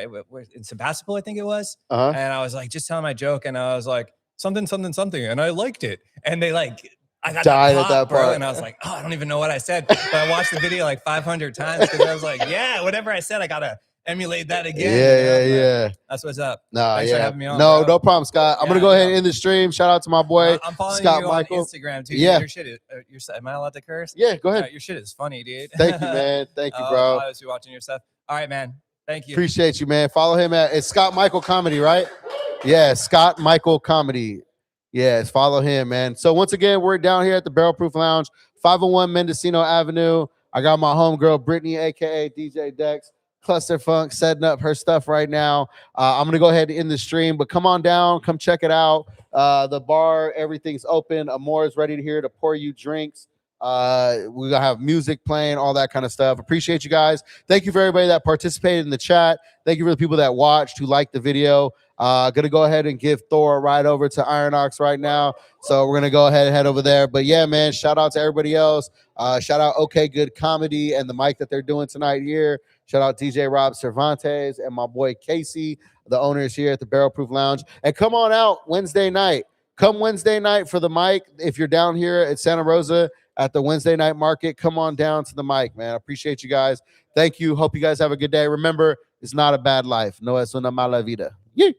in Sebastopol, I think it was. Uh-huh. And I was like just telling my joke, and I was like something, and I liked it. And they like I got Died that at pop, that bro, part. and I was like, oh, I don't even know what I said. But I watched the video like 500 times because I was like, yeah, whatever I said, I gotta emulate that again. Yeah, you know? yeah, But That's what's up. Nah, Thanks for yeah. having me on, No, bro. no problem, Scott. I'm gonna Yeah, go ahead no. and end the stream. Shout out to my boy. I'm following Scott you Michael. on Instagram too. Yeah. Your shit is, am I allowed to curse? Yeah, go ahead. Your shit is funny, dude. Thank you, man. Thank you, Oh, bro. I was watching your stuff. All right, man. Thank you. Appreciate you, man. Follow him at it's Scott Michael Comedy, right? Yeah, Scott Michael Comedy. Yes, follow him, man. So once again, we're down here at the Barrel Proof Lounge, 501 Mendocino Avenue. I got my homegirl Brittany, aka DJ Dex, Cluster Funk, setting up her stuff right now. I'm gonna go ahead and end the stream, but come on down, come check it out. The bar, everything's open. Amore is ready to here to pour you drinks. We're gonna have music playing, all that kind of stuff. Appreciate you guys. Thank you for everybody that participated in the chat. Thank you for the people that watched, who liked the video. Gonna go ahead and give Thor a ride over to Iron Ox right now. So we're gonna go ahead and head over there. But yeah, man, shout out to everybody else. Shout out OK Good Comedy and the mic that they're doing tonight here. Shout out DJ Rob Cervantes and my boy Casey, the owners here at the Barrel Proof Lounge. And come on out Wednesday night. Come Wednesday night for the mic. If you're down here at Santa Rosa at the Wednesday night market, come on down to the mic, man. I appreciate you guys. Thank you. Hope you guys have a good day. Remember, it's not a bad life. No es una mala vida. Yeah.